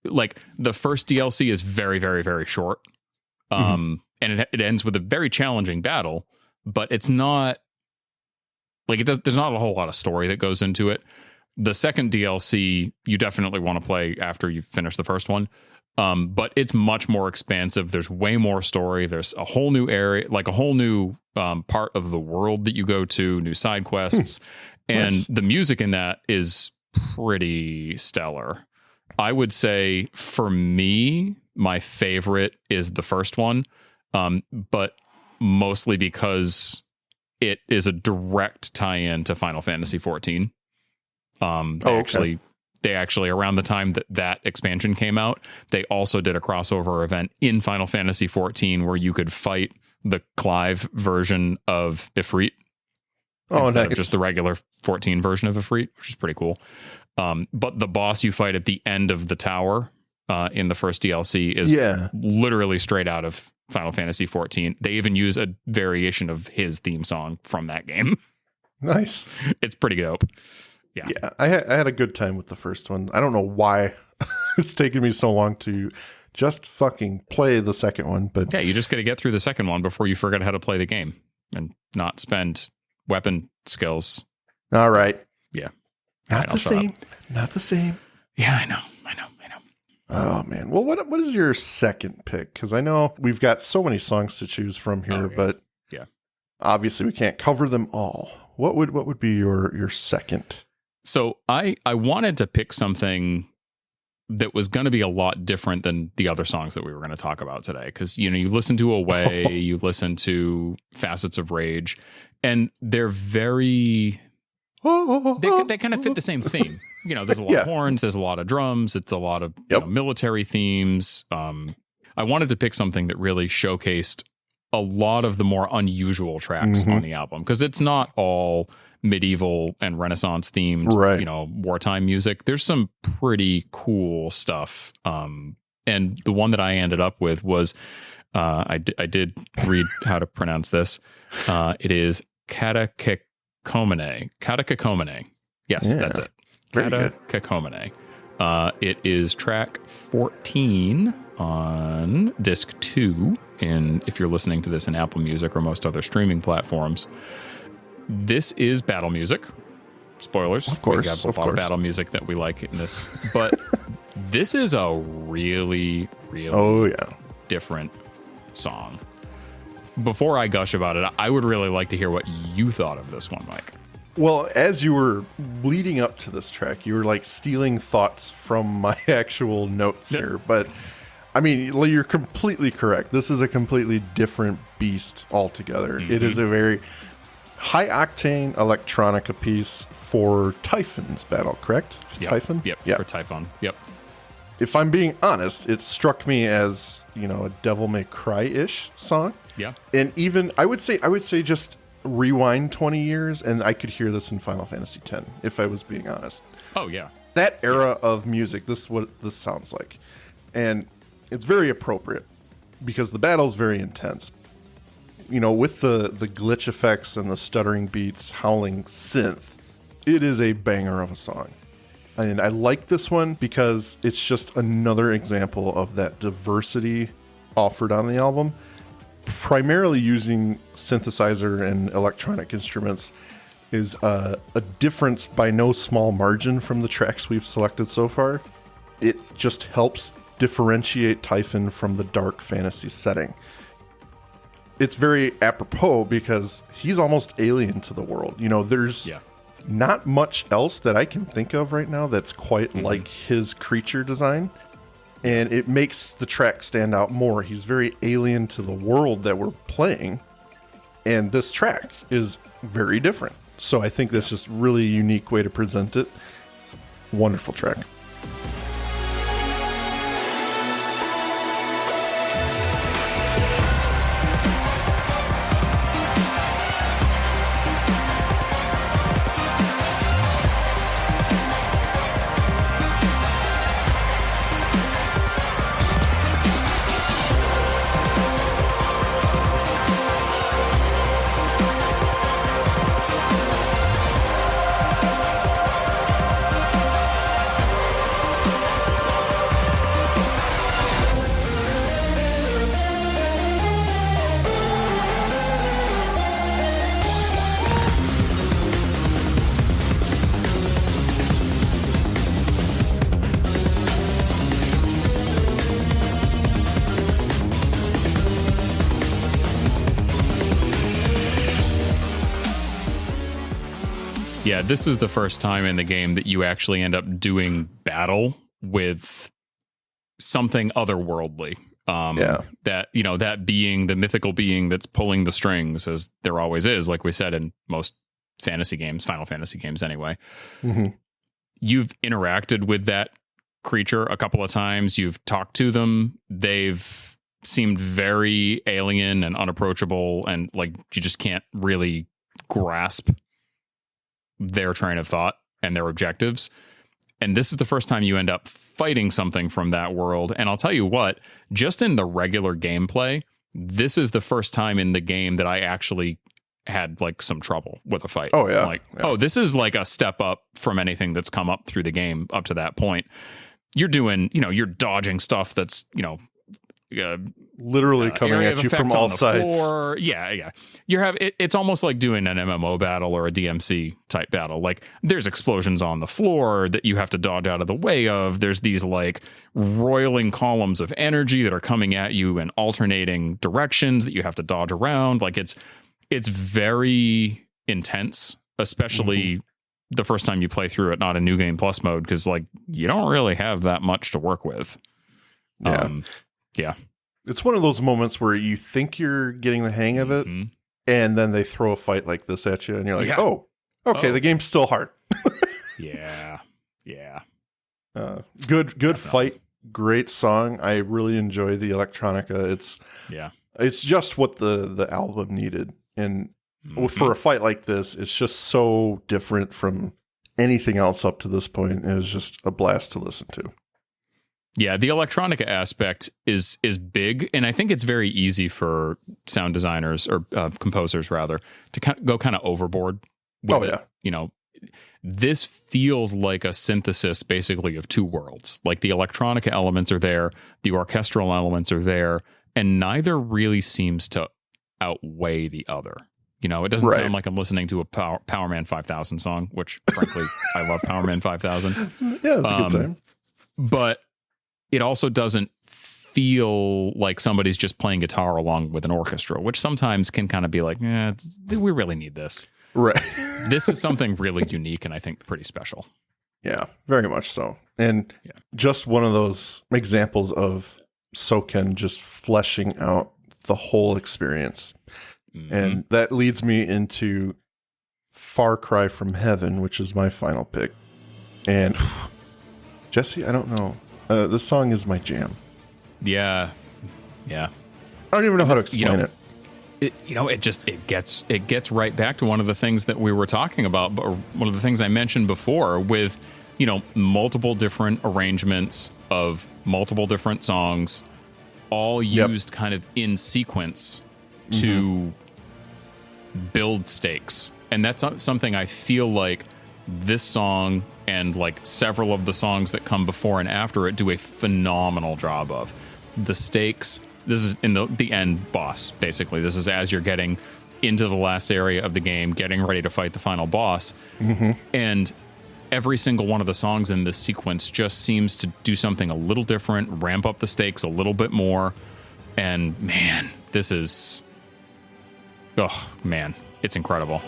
like, the first DLC is very, very, very short. And it ends with a very challenging battle, but it's not like there's not a whole lot of story that goes into it. The second DLC, you definitely want to play after you finish the first one. But it's much more expansive. There's way more story. There's a whole new area, like a whole new part of the world that you go to, new side quests. And the music in that is pretty stellar. I would say for me, my favorite is the first one, but mostly because it is a direct tie-in to Final Fantasy XIV. They actually, around the time that expansion came out, they also did a crossover event in Final Fantasy XIV where you could fight the Clive version of Ifrit instead of just the regular 14 version of Ifrit, which is pretty cool. But the boss you fight at the end of the tower in the first DLC is literally straight out of Final Fantasy XIV. They even use a variation of his theme song from that game. Nice. It's pretty dope. Yeah, I had a good time with the first one. I don't know why it's taken me so long to just fucking play the second one. But yeah, you just got to get through the second one before you forget how to play the game and not spend weapon skills. All right. Yeah. Not the same. Not the same. Yeah, I know. Oh, man. Well, what is your second pick? Because I know we've got so many songs to choose from here, but obviously we can't cover them all. What would be your second? So I wanted to pick something that was going to be a lot different than the other songs that we were going to talk about today. Because, you listen to Away, you listen to Facets of Rage, and they're very... They kind of fit the same theme. There's a lot of horns, there's a lot of drums, it's a lot of military themes. I wanted to pick something that really showcased a lot of the more unusual tracks on the album, because it's not all medieval and Renaissance themed, wartime music. There's some pretty cool stuff. And the one that I ended up with was, I did read how to pronounce this. It is Catacomene. Yes, that's it. Catacomene. It is track 14 on disc 2. And if you're listening to this in Apple Music or most other streaming platforms, this is battle music. Spoilers. Of course. We have a lot of battle music that we like in this. But this is a really, really different song. Before I gush about it, I would really like to hear what you thought of this one, Mike. Well, as you were leading up to this track, you were like stealing thoughts from my actual notes here. But I mean, you're completely correct. This is a completely different beast altogether. It is a very high octane electronica piece for Typhon's battle, correct? Yep. Typhon? Yep. For Typhon. Yep. if I'm being honest, it struck me as, a Devil May Cry-ish song. Yeah. And even I would say just rewind 20 years and I could hear this in Final Fantasy X if I was being honest. Oh yeah. That era of music, this is what this sounds like. And it's very appropriate because the battle is very intense. With the glitch effects and the stuttering beats, howling synth, it is a banger of a song. And I like this one because it's just another example of that diversity offered on the album, primarily using synthesizer and electronic instruments is a difference by no small margin from the tracks we've selected so far. It just helps differentiate Typhon from the dark fantasy setting. It's very apropos because he's almost alien to the world. There's not much else that I can think of right now that's quite like his creature design. And it makes the track stand out more. He's very alien to the world that we're playing. And this track is very different. So I think that's just really unique way to present it. Wonderful track. Yeah, this is the first time in the game that you actually end up doing battle with something otherworldly. That, that being, the mythical being that's pulling the strings, as there always is, like we said, in most fantasy games, Final Fantasy games anyway. Mm-hmm. You've interacted with that creature a couple of times. You've talked to them. They've seemed very alien and unapproachable, and like you just can't really grasp their train of thought and their objectives. And this is the first time you end up fighting something from that world. And I'll tell you what, just in the regular gameplay, this is the first time in the game that I actually had like some trouble with a fight. Oh yeah. Oh, this is like a step up from anything that's come up through the game up to that point. You're doing, you're dodging stuff that's, literally coming at you from all sides. Floor. Yeah. It's almost like doing an MMO battle or a DMC type battle. Like there's explosions on the floor that you have to dodge out of the way of. There's these like roiling columns of energy that are coming at you in alternating directions that you have to dodge around. Like it's very intense, especially the first time you play through it, not a New Game Plus mode, because like you don't really have that much to work with. Yeah. It's one of those moments where you think you're getting the hang of it, and then they throw a fight like this at you, and you're like, the game's still hard. Yeah. Good Definitely. Fight, great song. I really enjoy the electronica. It's just what the album needed. And for a fight like this, it's just so different from anything else up to this point. It was just a blast to listen to. Yeah, the electronica aspect is big, and I think it's very easy for sound designers or composers rather to go kind of overboard with it. This feels like a synthesis basically of two worlds. Like the electronica elements are there, the orchestral elements are there, and neither really seems to outweigh the other. It doesn't sound like I'm listening to a Power Man 5000 song, which frankly I love Power Man 5000. Yeah, it's a good time. But it also doesn't feel like somebody's just playing guitar along with an orchestra, which sometimes can kind of be like, do we really need this? Right. This is something really unique and I think pretty special. Yeah, very much so. And just one of those examples of Soken just fleshing out the whole experience. And that leads me into Far Cry from Heaven, which is my final pick. And Jesse, I don't know This song is my jam. Yeah. I don't even know how to explain it. It gets right back to one of the things that we were talking about, but one of the things I mentioned before with, multiple different arrangements of multiple different songs, all used kind of in sequence to build stakes. And that's something I feel like this song and like several of the songs that come before and after it do a phenomenal job of. The stakes, this is in the end boss, basically. This is as you're getting into the last area of the game, getting ready to fight the final boss. And every single one of the songs in this sequence just seems to do something a little different, ramp up the stakes a little bit more. And man, this is... oh, man, it's incredible.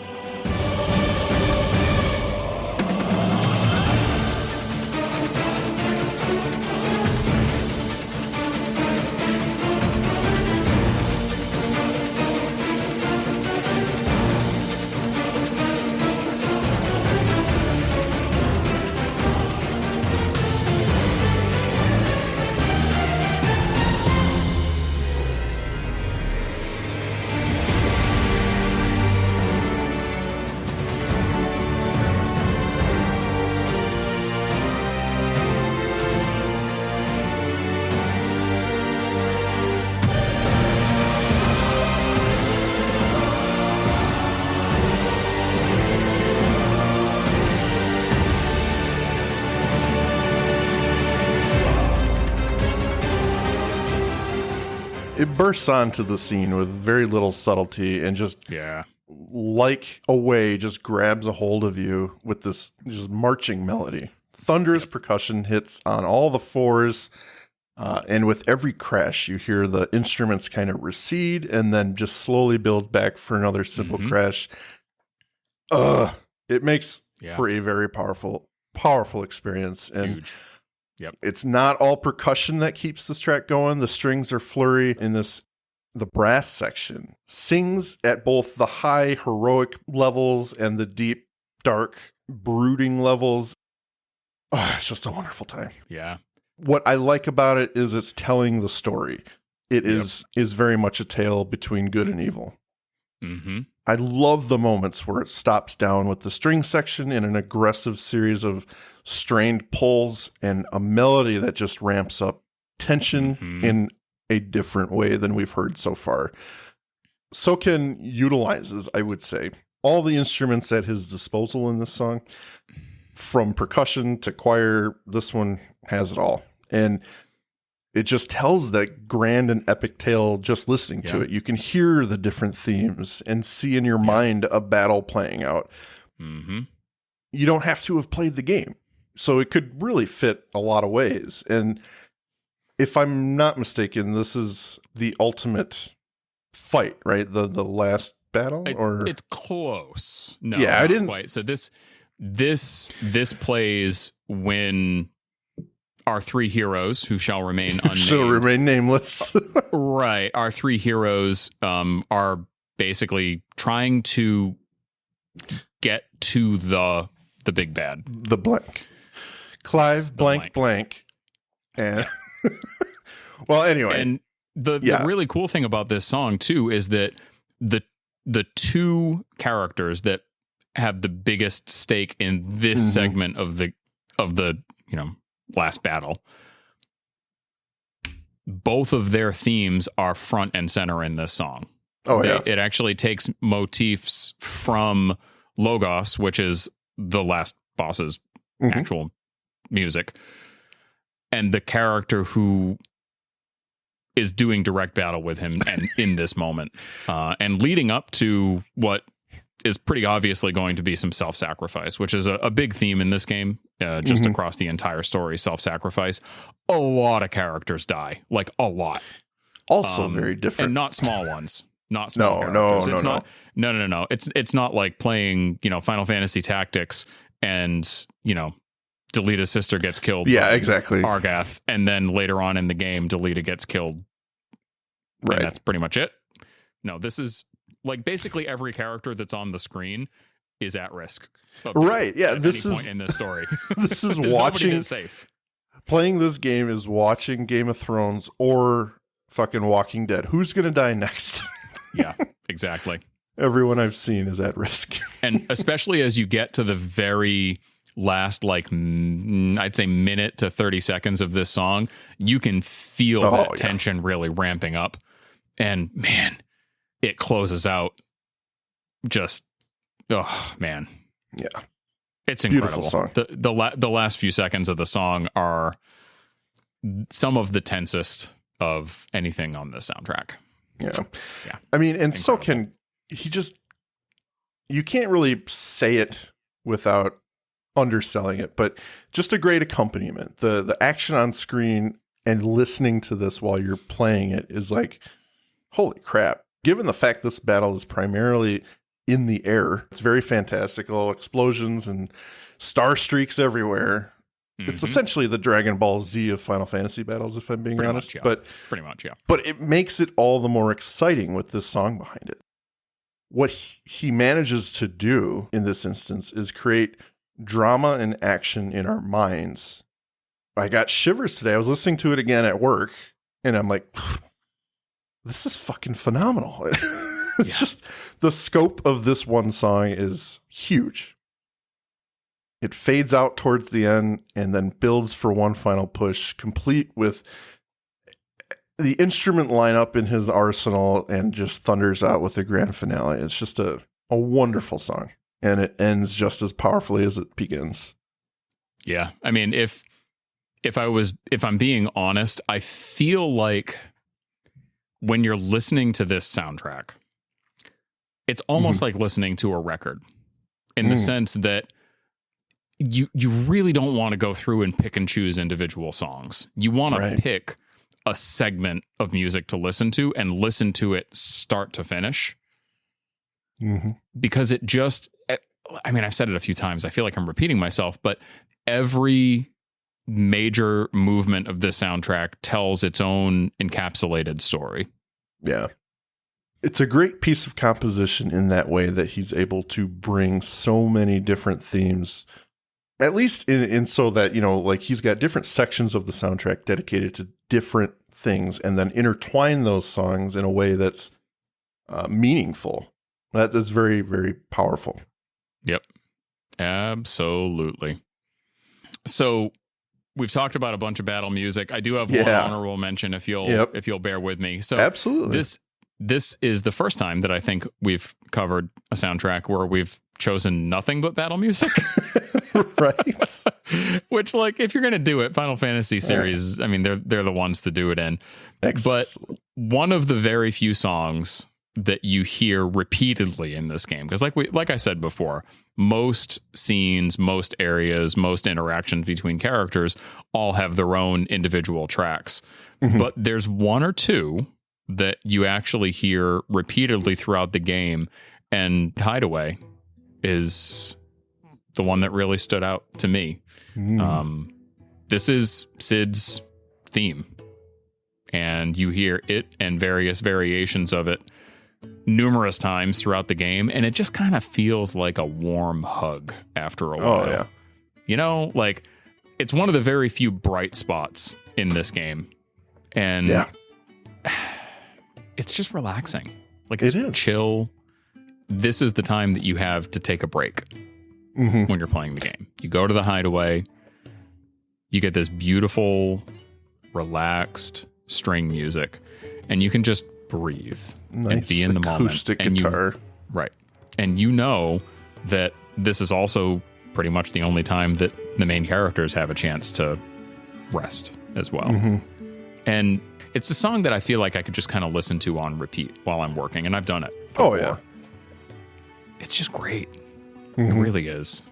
It bursts onto the scene with very little subtlety and just like a way just grabs a hold of you with this just marching melody. Thunderous percussion hits on all the fours, and with every crash you hear the instruments kind of recede and then just slowly build back for another simple crash. It makes for a very powerful experience. And huge. It's not all percussion that keeps this track going. The strings are flurry in this. The brass section sings at both the high heroic levels and the deep, dark, brooding levels. Oh, it's just a wonderful time. Yeah. What I like about it is it's telling the story. It is very much a tale between good and evil. I love the moments where it stops down with the string section in an aggressive series of strained pulls and a melody that just ramps up tension in a different way than we've heard so far. Soken utilizes, I would say, all the instruments at his disposal in this song, from percussion to choir. This one has it all. And it just tells that grand and epic tale just listening to it. You can hear the different themes and see in your mind a battle playing out. You don't have to have played the game. So it could really fit a lot of ways. And if I'm not mistaken, this is the ultimate fight, right? The last battle? It's close. No, I didn't quite. So this plays when our three heroes, who shall remain unnamed, shall remain nameless. Right. Our three heroes are basically trying to get to the big bad. The blank. Clive blank. And well, anyway. And the really cool thing about this song too is that the two characters that have the biggest stake in this segment of the last battle, both of their themes are front and center in this song. It actually takes motifs from Logos, which is the last boss's actual music, and the character who is doing direct battle with him and in this moment, and leading up to what is pretty obviously going to be some self-sacrifice, which is a big theme in this game, just across the entire story. Self-sacrifice. A lot of characters die, like a lot. Also very different, and not small ones. Not small characters. No. It's not like playing, Final Fantasy Tactics and, Delita's sister gets killed. Yeah, exactly. Argath, and then later on in the game, Delita gets killed. Right. And that's pretty much it. No, this is like basically every character that's on the screen is at risk. Right. Yeah. At any point in this story. This is watching. Safe. Playing this game is watching Game of Thrones or fucking Walking Dead. Who's going to die next? Yeah, exactly. Everyone I've seen is at risk. And especially as you get to the very last, like, I'd say minute to 30 seconds of this song, you can feel that tension really ramping up. And man, it closes out just, oh man. Yeah. It's incredible. Beautiful song. The last few seconds of the song are some of the tensest of anything on this soundtrack. Yeah. Yeah. I mean, and Incredible. so can he just, you can't really say it without underselling it, but just a great accompaniment. The action on screen and listening to this while you're playing it is like, holy crap. Given the fact this battle is primarily in the air, it's very fantastical, explosions and star streaks everywhere. Mm-hmm. It's essentially the Dragon Ball Z of Final Fantasy battles, if I'm being honest. But pretty much, yeah. But it makes it all the more exciting with this song behind it. What he manages to do in this instance is create drama and action in our minds. I got shivers today. I was listening to it again at work, and I'm like, this is fucking phenomenal. It's just the scope of this one song is huge. It fades out towards the end and then builds for one final push, complete with the instrument lineup in his arsenal, and just thunders out with the grand finale. It's just a wonderful song, and it ends just as powerfully as it begins. Yeah. I mean, if I'm being honest, I feel like when you're listening to this soundtrack, it's almost like listening to a record in the sense that you really don't want to go through and pick and choose individual songs. You want to pick a segment of music to listen to and listen to it start to finish. Because it just, I mean, I've said it a few times. I feel like I'm repeating myself, but every major movement of this soundtrack tells its own encapsulated story. Yeah. It's a great piece of composition in that way, that he's able to bring so many different themes, at least in so that, you know, like he's got different sections of the soundtrack dedicated to different things, and then intertwine those songs in a way that's meaningful. That is very, very powerful. Yep. Absolutely. So we've talked about a bunch of battle music. I do have one honorable mention if you'll bear with me. So absolutely. This is the first time that I think we've covered a soundtrack where we've chosen nothing but battle music. Right. Which, like, if you're going to do it, Final Fantasy series, I mean, they're the ones to do it in. But one of the very few songs that you hear repeatedly in this game, because like I said before, most scenes, most areas, most interactions between characters all have their own individual tracks. But there's one or two that you actually hear repeatedly throughout the game, and Hideaway is the one that really stood out to me. This is Cid's theme, and you hear it and various variations of it numerous times throughout the game, and it just kind of feels like a warm hug after a while. Oh, yeah. You know, like, it's one of the very few bright spots in this game, and it's just relaxing. Like, it's chill. This is the time that you have to take a break when you're playing the game. You go to the Hideaway, you get this beautiful, relaxed string music, and you can just breathe and be in the moment. Acoustic guitar. Right. And you know that this is also pretty much the only time that the main characters have a chance to rest as well. And it's a song that I feel like I could just kind of listen to on repeat while I'm working, and I've done it before. Oh, yeah. It's just great. It really is.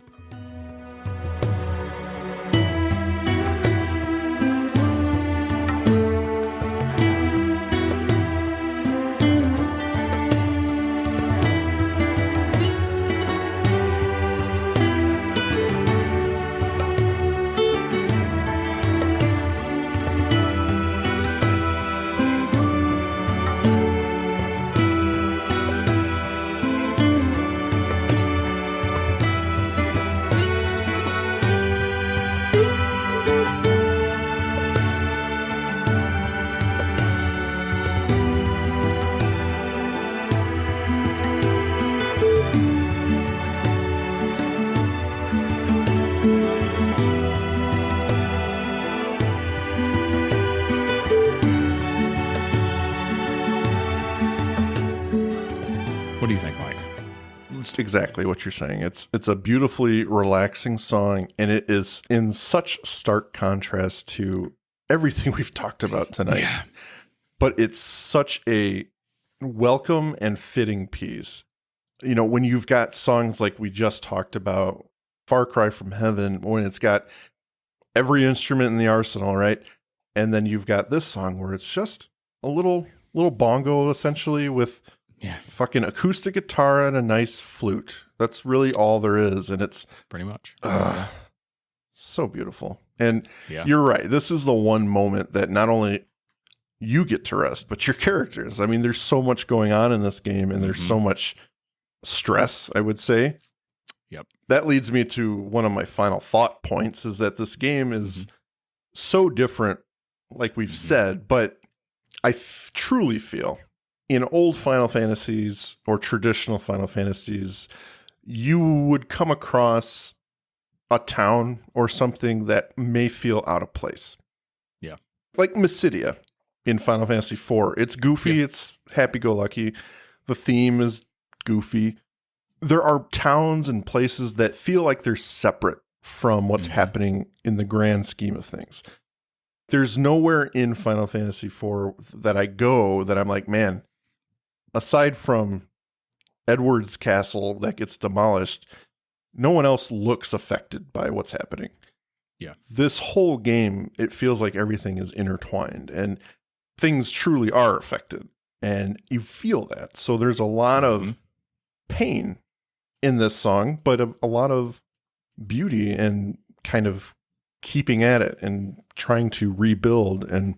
just exactly what you're saying. It's a beautifully relaxing song, and it is in such stark contrast to everything we've talked about tonight. Yeah. But it's such a welcome and fitting piece. You know, when you've got songs like we just talked about, Far Cry from Heaven, when it's got every instrument in the arsenal, right? And then you've got this song where it's just a little bongo essentially with fucking acoustic guitar and a nice flute. That's really all there is. And it's pretty much so beautiful. And you're right. This is the one moment that not only you get to rest, but your characters. I mean, there's so much going on in this game, and there's so much stress, I would say. Yep. That leads me to one of my final thought points, is that this game is so different, like we've said, but I truly feel in old Final Fantasies or traditional Final Fantasies, you would come across a town or something that may feel out of place. Yeah. Like Mysidia in Final Fantasy IV. It's goofy. It's happy-go-lucky. The theme is goofy. There are towns and places that feel like they're separate from what's happening in the grand scheme of things. There's nowhere in Final Fantasy IV that I go that I'm like, man, aside from Edward's castle that gets demolished, no one else looks affected by what's happening. Yeah. This whole game, it feels like everything is intertwined and things truly are affected, and you feel that. So there's a lot of pain in this song, but a lot of beauty and kind of keeping at it and trying to rebuild. And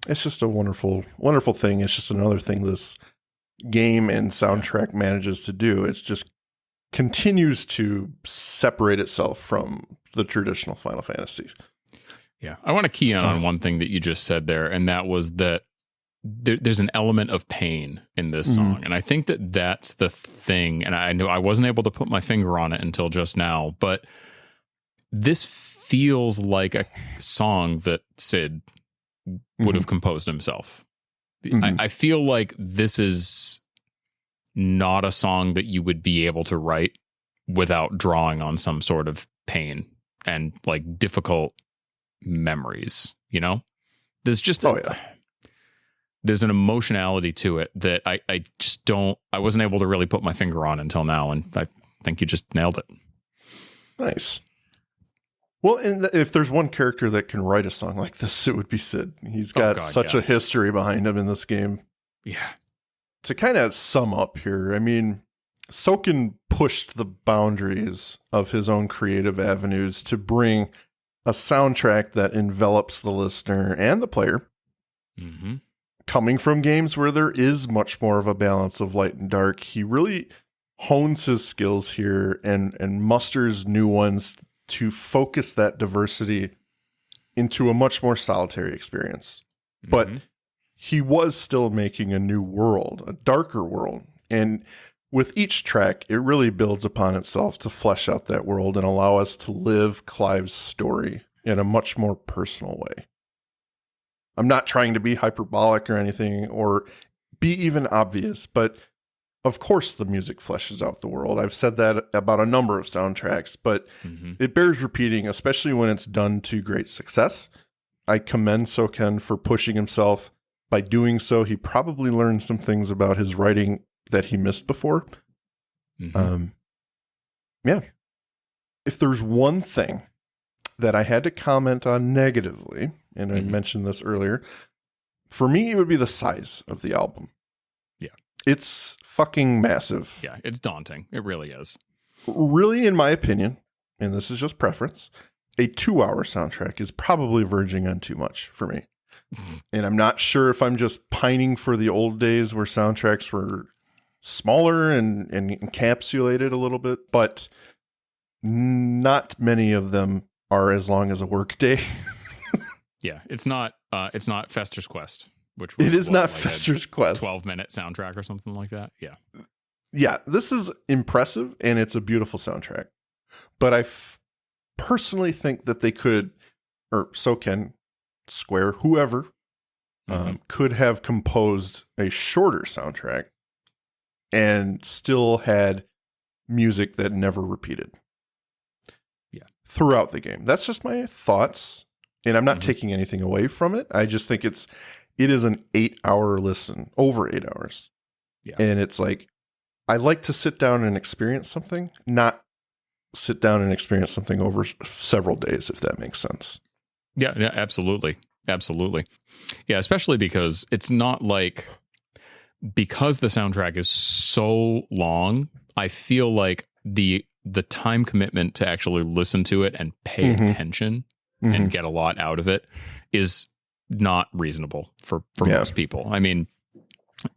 it's just a wonderful, wonderful thing. It's just another thing this game and soundtrack manages to do. It's just continues to separate itself from the traditional Final Fantasy. Yeah. I want to key in on one thing that you just said there, and that was that there's an element of pain in this song. And I think that that's the thing. And I know I wasn't able to put my finger on it until just now, but this feels like a song that Sid would have composed himself. I feel like this is not a song that you would be able to write without drawing on some sort of pain and like difficult memories, you know? There's just there's an emotionality to it that I just don't, I wasn't able to really put my finger on until now, and I think you just nailed it. Nice. Well, and if there's one character that can write a song like this, it would be Sid. He's got a history behind him in this game. Yeah. To kind of sum up here, I mean, Soken pushed the boundaries of his own creative avenues to bring a soundtrack that envelops the listener and the player. Coming from games where there is much more of a balance of light and dark, he really hones his skills here and musters new ones to focus that diversity into a much more solitary experience. But he was still making a new world, a darker world. And with each track, it really builds upon itself to flesh out that world and allow us to live Clive's story in a much more personal way. I'm not trying to be hyperbolic or anything or be even obvious, but of course the music fleshes out the world. I've said that about a number of soundtracks, but it bears repeating, especially when it's done to great success. I commend Soken for pushing himself. By doing so, he probably learned some things about his writing that he missed before. Yeah. If there's one thing that I had to comment on negatively, and I mentioned this earlier, for me, it would be the size of the album. Yeah. It's fucking massive. Yeah, it's daunting. It really is. Really, in my opinion, and this is just preference, a 2-hour soundtrack is probably verging on too much for me. And I'm not sure if I'm just pining for the old days where soundtracks were smaller and encapsulated a little bit, but not many of them are as long as a work day. Yeah, it's not Fester's Quest, which was, it is not Fester's Quest. 12-minute soundtrack or something like that. Yeah. Yeah, this is impressive and it's a beautiful soundtrack. But I personally think that they could, or Soken, Square, whoever, could have composed a shorter soundtrack and still had music that never repeated. Yeah. Throughout the game. That's just my thoughts. And I'm not taking anything away from it. I just think it is an 8-hour listen, over 8 hours. Yeah. And it's like, I like to sit down and experience something, not sit down and experience something over several days, if that makes sense. Yeah, absolutely. Absolutely. Yeah, especially because it's not like, because the soundtrack is so long, I feel like the time commitment to actually listen to it and pay attention and get a lot out of it is not reasonable for most people. I mean,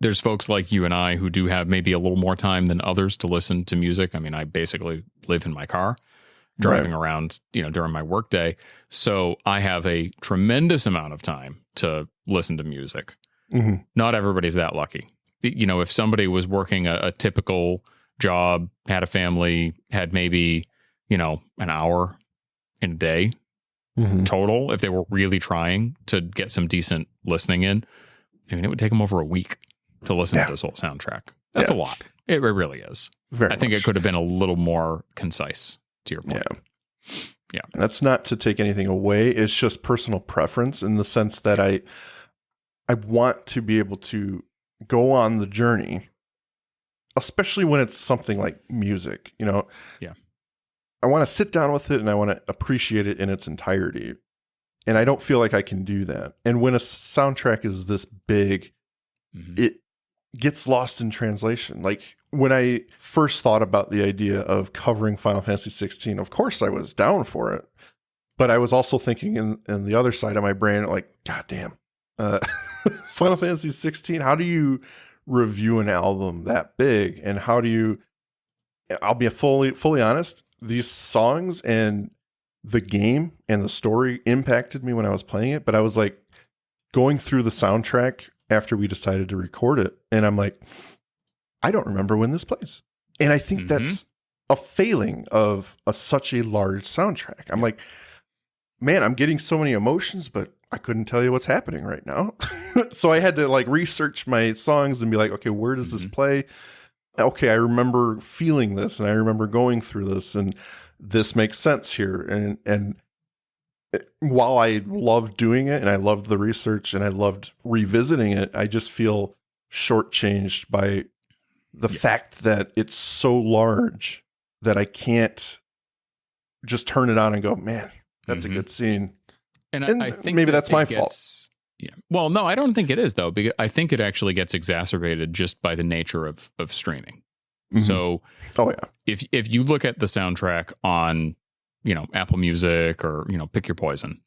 there's folks like you and I who do have maybe a little more time than others to listen to music. I mean, I basically live in my car driving around, during my workday. So I have a tremendous amount of time to listen to music. Not everybody's that lucky. If somebody was working a typical job, had a family, had maybe, an hour in a day total, if they were really trying to get some decent listening in, I mean, it would take them over a week to listen to this whole soundtrack. That's a lot. It really is. I think it could have been a little more concise, to your point. Yeah. That's not to take anything away. It's just personal preference in the sense that I want to be able to go on the journey, especially when it's something like music, Yeah. I want to sit down with it and I want to appreciate it in its entirety. And I don't feel like I can do that. And when a soundtrack is this big, it gets lost in translation. Like when I first thought about the idea of covering Final Fantasy XVI, of course I was down for it. But I was also thinking in the other side of my brain, like, God damn, Final Fantasy XVI, how do you review an album that big? And how do you, I'll be fully honest, these songs and the game and the story impacted me when I was playing it, but I was like going through the soundtrack after we decided to record it, and I'm like, I don't remember when this plays. And I think that's a failing of such a large soundtrack. I'm like, man, I'm getting so many emotions, but I couldn't tell you what's happening right now. So I had to like research my songs and be like, okay, where does this play? Okay, I remember feeling this, and I remember going through this, and this makes sense here. And while I loved doing it and I loved the research and I loved revisiting it, I just feel shortchanged by the fact that it's so large that I can't just turn it on and go, man, that's a good scene. And I think maybe that's my fault. Yeah. Well, no, I don't think it is, though, because I think it actually gets exacerbated just by the nature of streaming. So if you look at the soundtrack on, Apple Music or, pick your poison,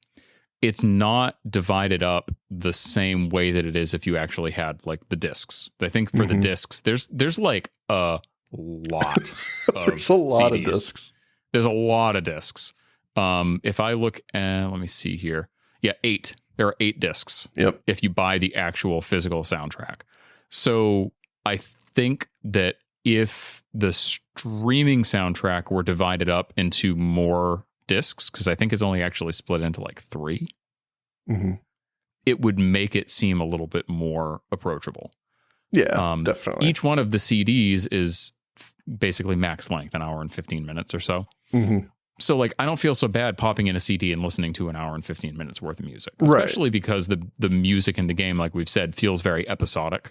it's not divided up the same way that it is if you actually had like the discs. I think for the discs, there's like a lot there's a lot of discs. There's a lot of discs. If I look at, let me see here. Yeah, 8. There are 8 discs. Yep. If you buy the actual physical soundtrack. So I think that if the streaming soundtrack were divided up into more discs, because I think it's only actually split into like 3, it would make it seem a little bit more approachable. Yeah, definitely. Each one of the CDs is basically max length, an hour and 15 minutes or so. So like, I don't feel so bad popping in a CD and listening to an hour and 15 minutes worth of music, especially because the music in the game, like we've said, feels very episodic.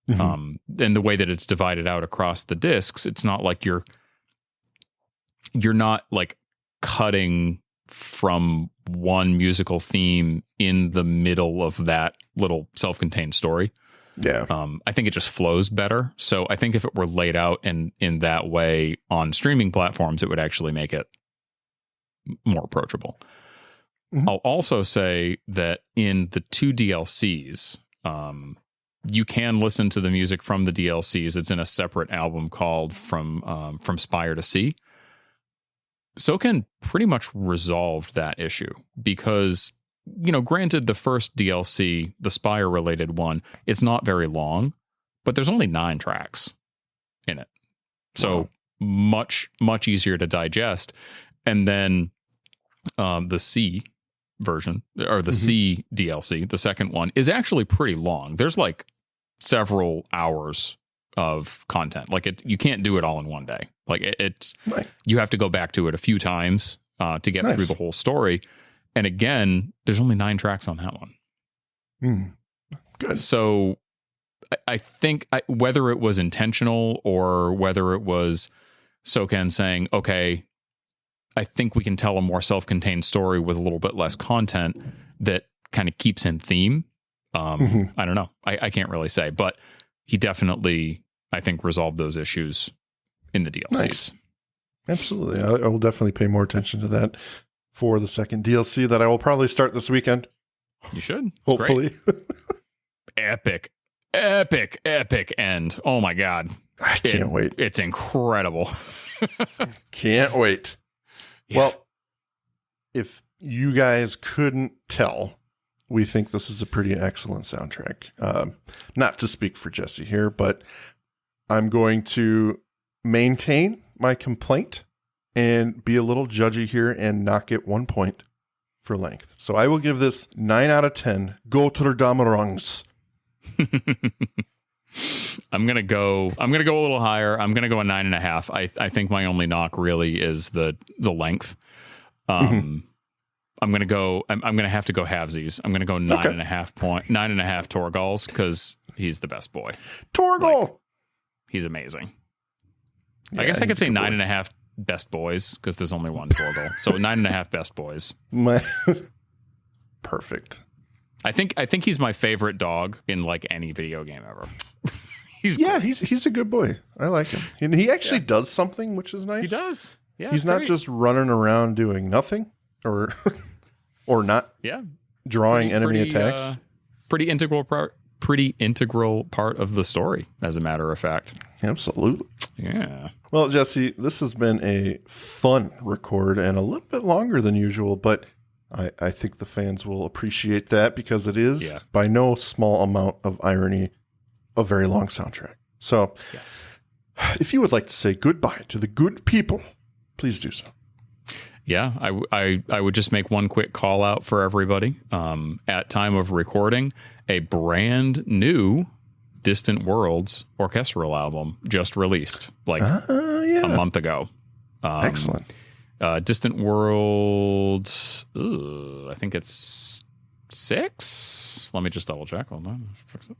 And the way that it's divided out across the discs, it's not like you're not like cutting from one musical theme in the middle of that little self-contained story. Yeah. I think it just flows better. So I think if it were laid out in that way on streaming platforms, it would actually make it more approachable. I'll also say that in the 2 DLCs, you can listen to the music from the DLCs. It's in a separate album called From Spire to Sea. Soken pretty much resolved that issue because, granted, the first DLC, the Spire related one, it's not very long, but there's only 9 tracks in it. So much easier to digest. And then the C version, or the C DLC, the second one, is actually pretty long. There's like several hours of content. Like you can't do it all in one day. Like it's Right. you have to go back to it a few times to get through the whole story. And again, there's only 9 tracks on that one. Good. So I think whether it was intentional or whether it was Soken saying, okay, I think we can tell a more self-contained story with a little bit less content that kind of keeps in theme. I don't know. I can't really say, but he definitely, I think, resolved those issues in the DLCs. Nice. Absolutely. I will definitely pay more attention to that for the second DLC that I will probably start this weekend. You should. It's hopefully. Epic end. Oh my God. I can't wait. It's incredible. Can't wait. Yeah. Well, if you guys couldn't tell, we think this is a pretty excellent soundtrack. Not to speak for Jesse here, but I'm going to maintain my complaint and be a little judgy here and not get 1 point for length. So I will give this 9 out of 10 Gotterdamerongs. I'm gonna go a little higher. I'm gonna go a 9.5. I think my only knock really is the length. I'm gonna have to go halvesies. I'm gonna go 9.5 Torgals because he's the best boy. Torgal, he's amazing. Yeah, I guess I could say 9.5 best boys because there's only one Torgal. So 9.5 best boys. Perfect. I think he's my favorite dog in like any video game ever. He's a good boy. I like him. And he actually does something, which is nice. He does. Yeah, he's not just running around doing nothing or not. Yeah, drawing enemy attacks. Pretty integral part of the story, as a matter of fact. Absolutely. Yeah. Well, Jesse, this has been a fun record and a little bit longer than usual, but I think the fans will appreciate that because it is, by no small amount of irony, a very long soundtrack. So if you would like to say goodbye to the good people, please do so. Yeah, I would just make one quick call out for everybody. At time of recording, a brand new Distant Worlds orchestral album just released a month ago. Excellent. Distant Worlds, I think it's 6. Let me just double check. Hold on. Fix it.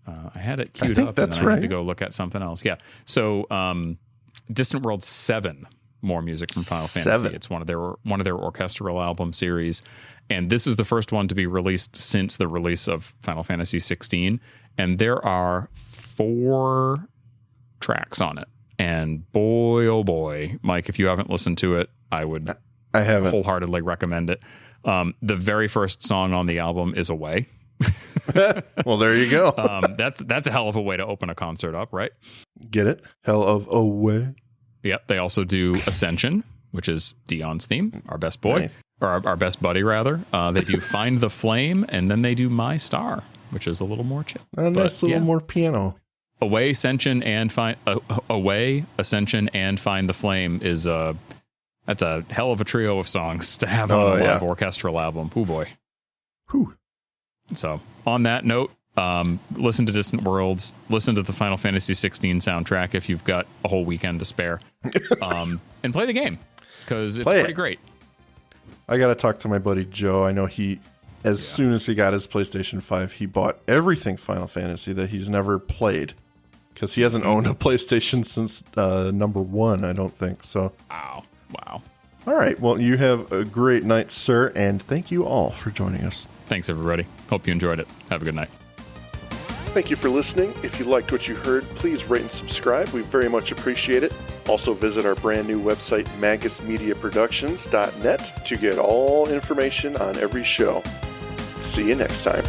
I had it queued up and then I had to go look at something else. Yeah. So Distant Worlds 7, more music from Final Fantasy. It's one of their orchestral album series. And this is the first one to be released since the release of Final Fantasy XVI. And there are 4 tracks on it. And boy, oh boy, Mike, if you haven't listened to it, I haven't wholeheartedly recommend it. The very first song on the album is Away. Well, there you go. That's a hell of a way to open a concert up, right? Get it? Hell of a way. Yep. They also do Ascension, which is Dion's theme, our best boy, nice. or our best buddy, rather. They do Find the Flame, and then they do My Star, which is a little more chill. A nice little more piano. Away, Ascension, and Find the Flame is that's a hell of a trio of songs to have on a live orchestral album. Oh boy. Whew. So on that note, listen to Distant Worlds, listen to the Final Fantasy XVI soundtrack if you've got a whole weekend to spare, and play the game because it's pretty great. I got to talk to my buddy Joe. I know as soon as he got his PlayStation 5, he bought everything Final Fantasy that he's never played because he hasn't owned a PlayStation since number 1, I don't think. So. Wow. All right. Well, you have a great night, sir, and thank you all for joining us. Thanks, everybody. Hope you enjoyed it. Have a good night. Thank you for listening. If you liked what you heard, please rate and subscribe. We very much appreciate it. Also visit our brand new website, magusmediaproductions.net, to get all information on every show. See you next time.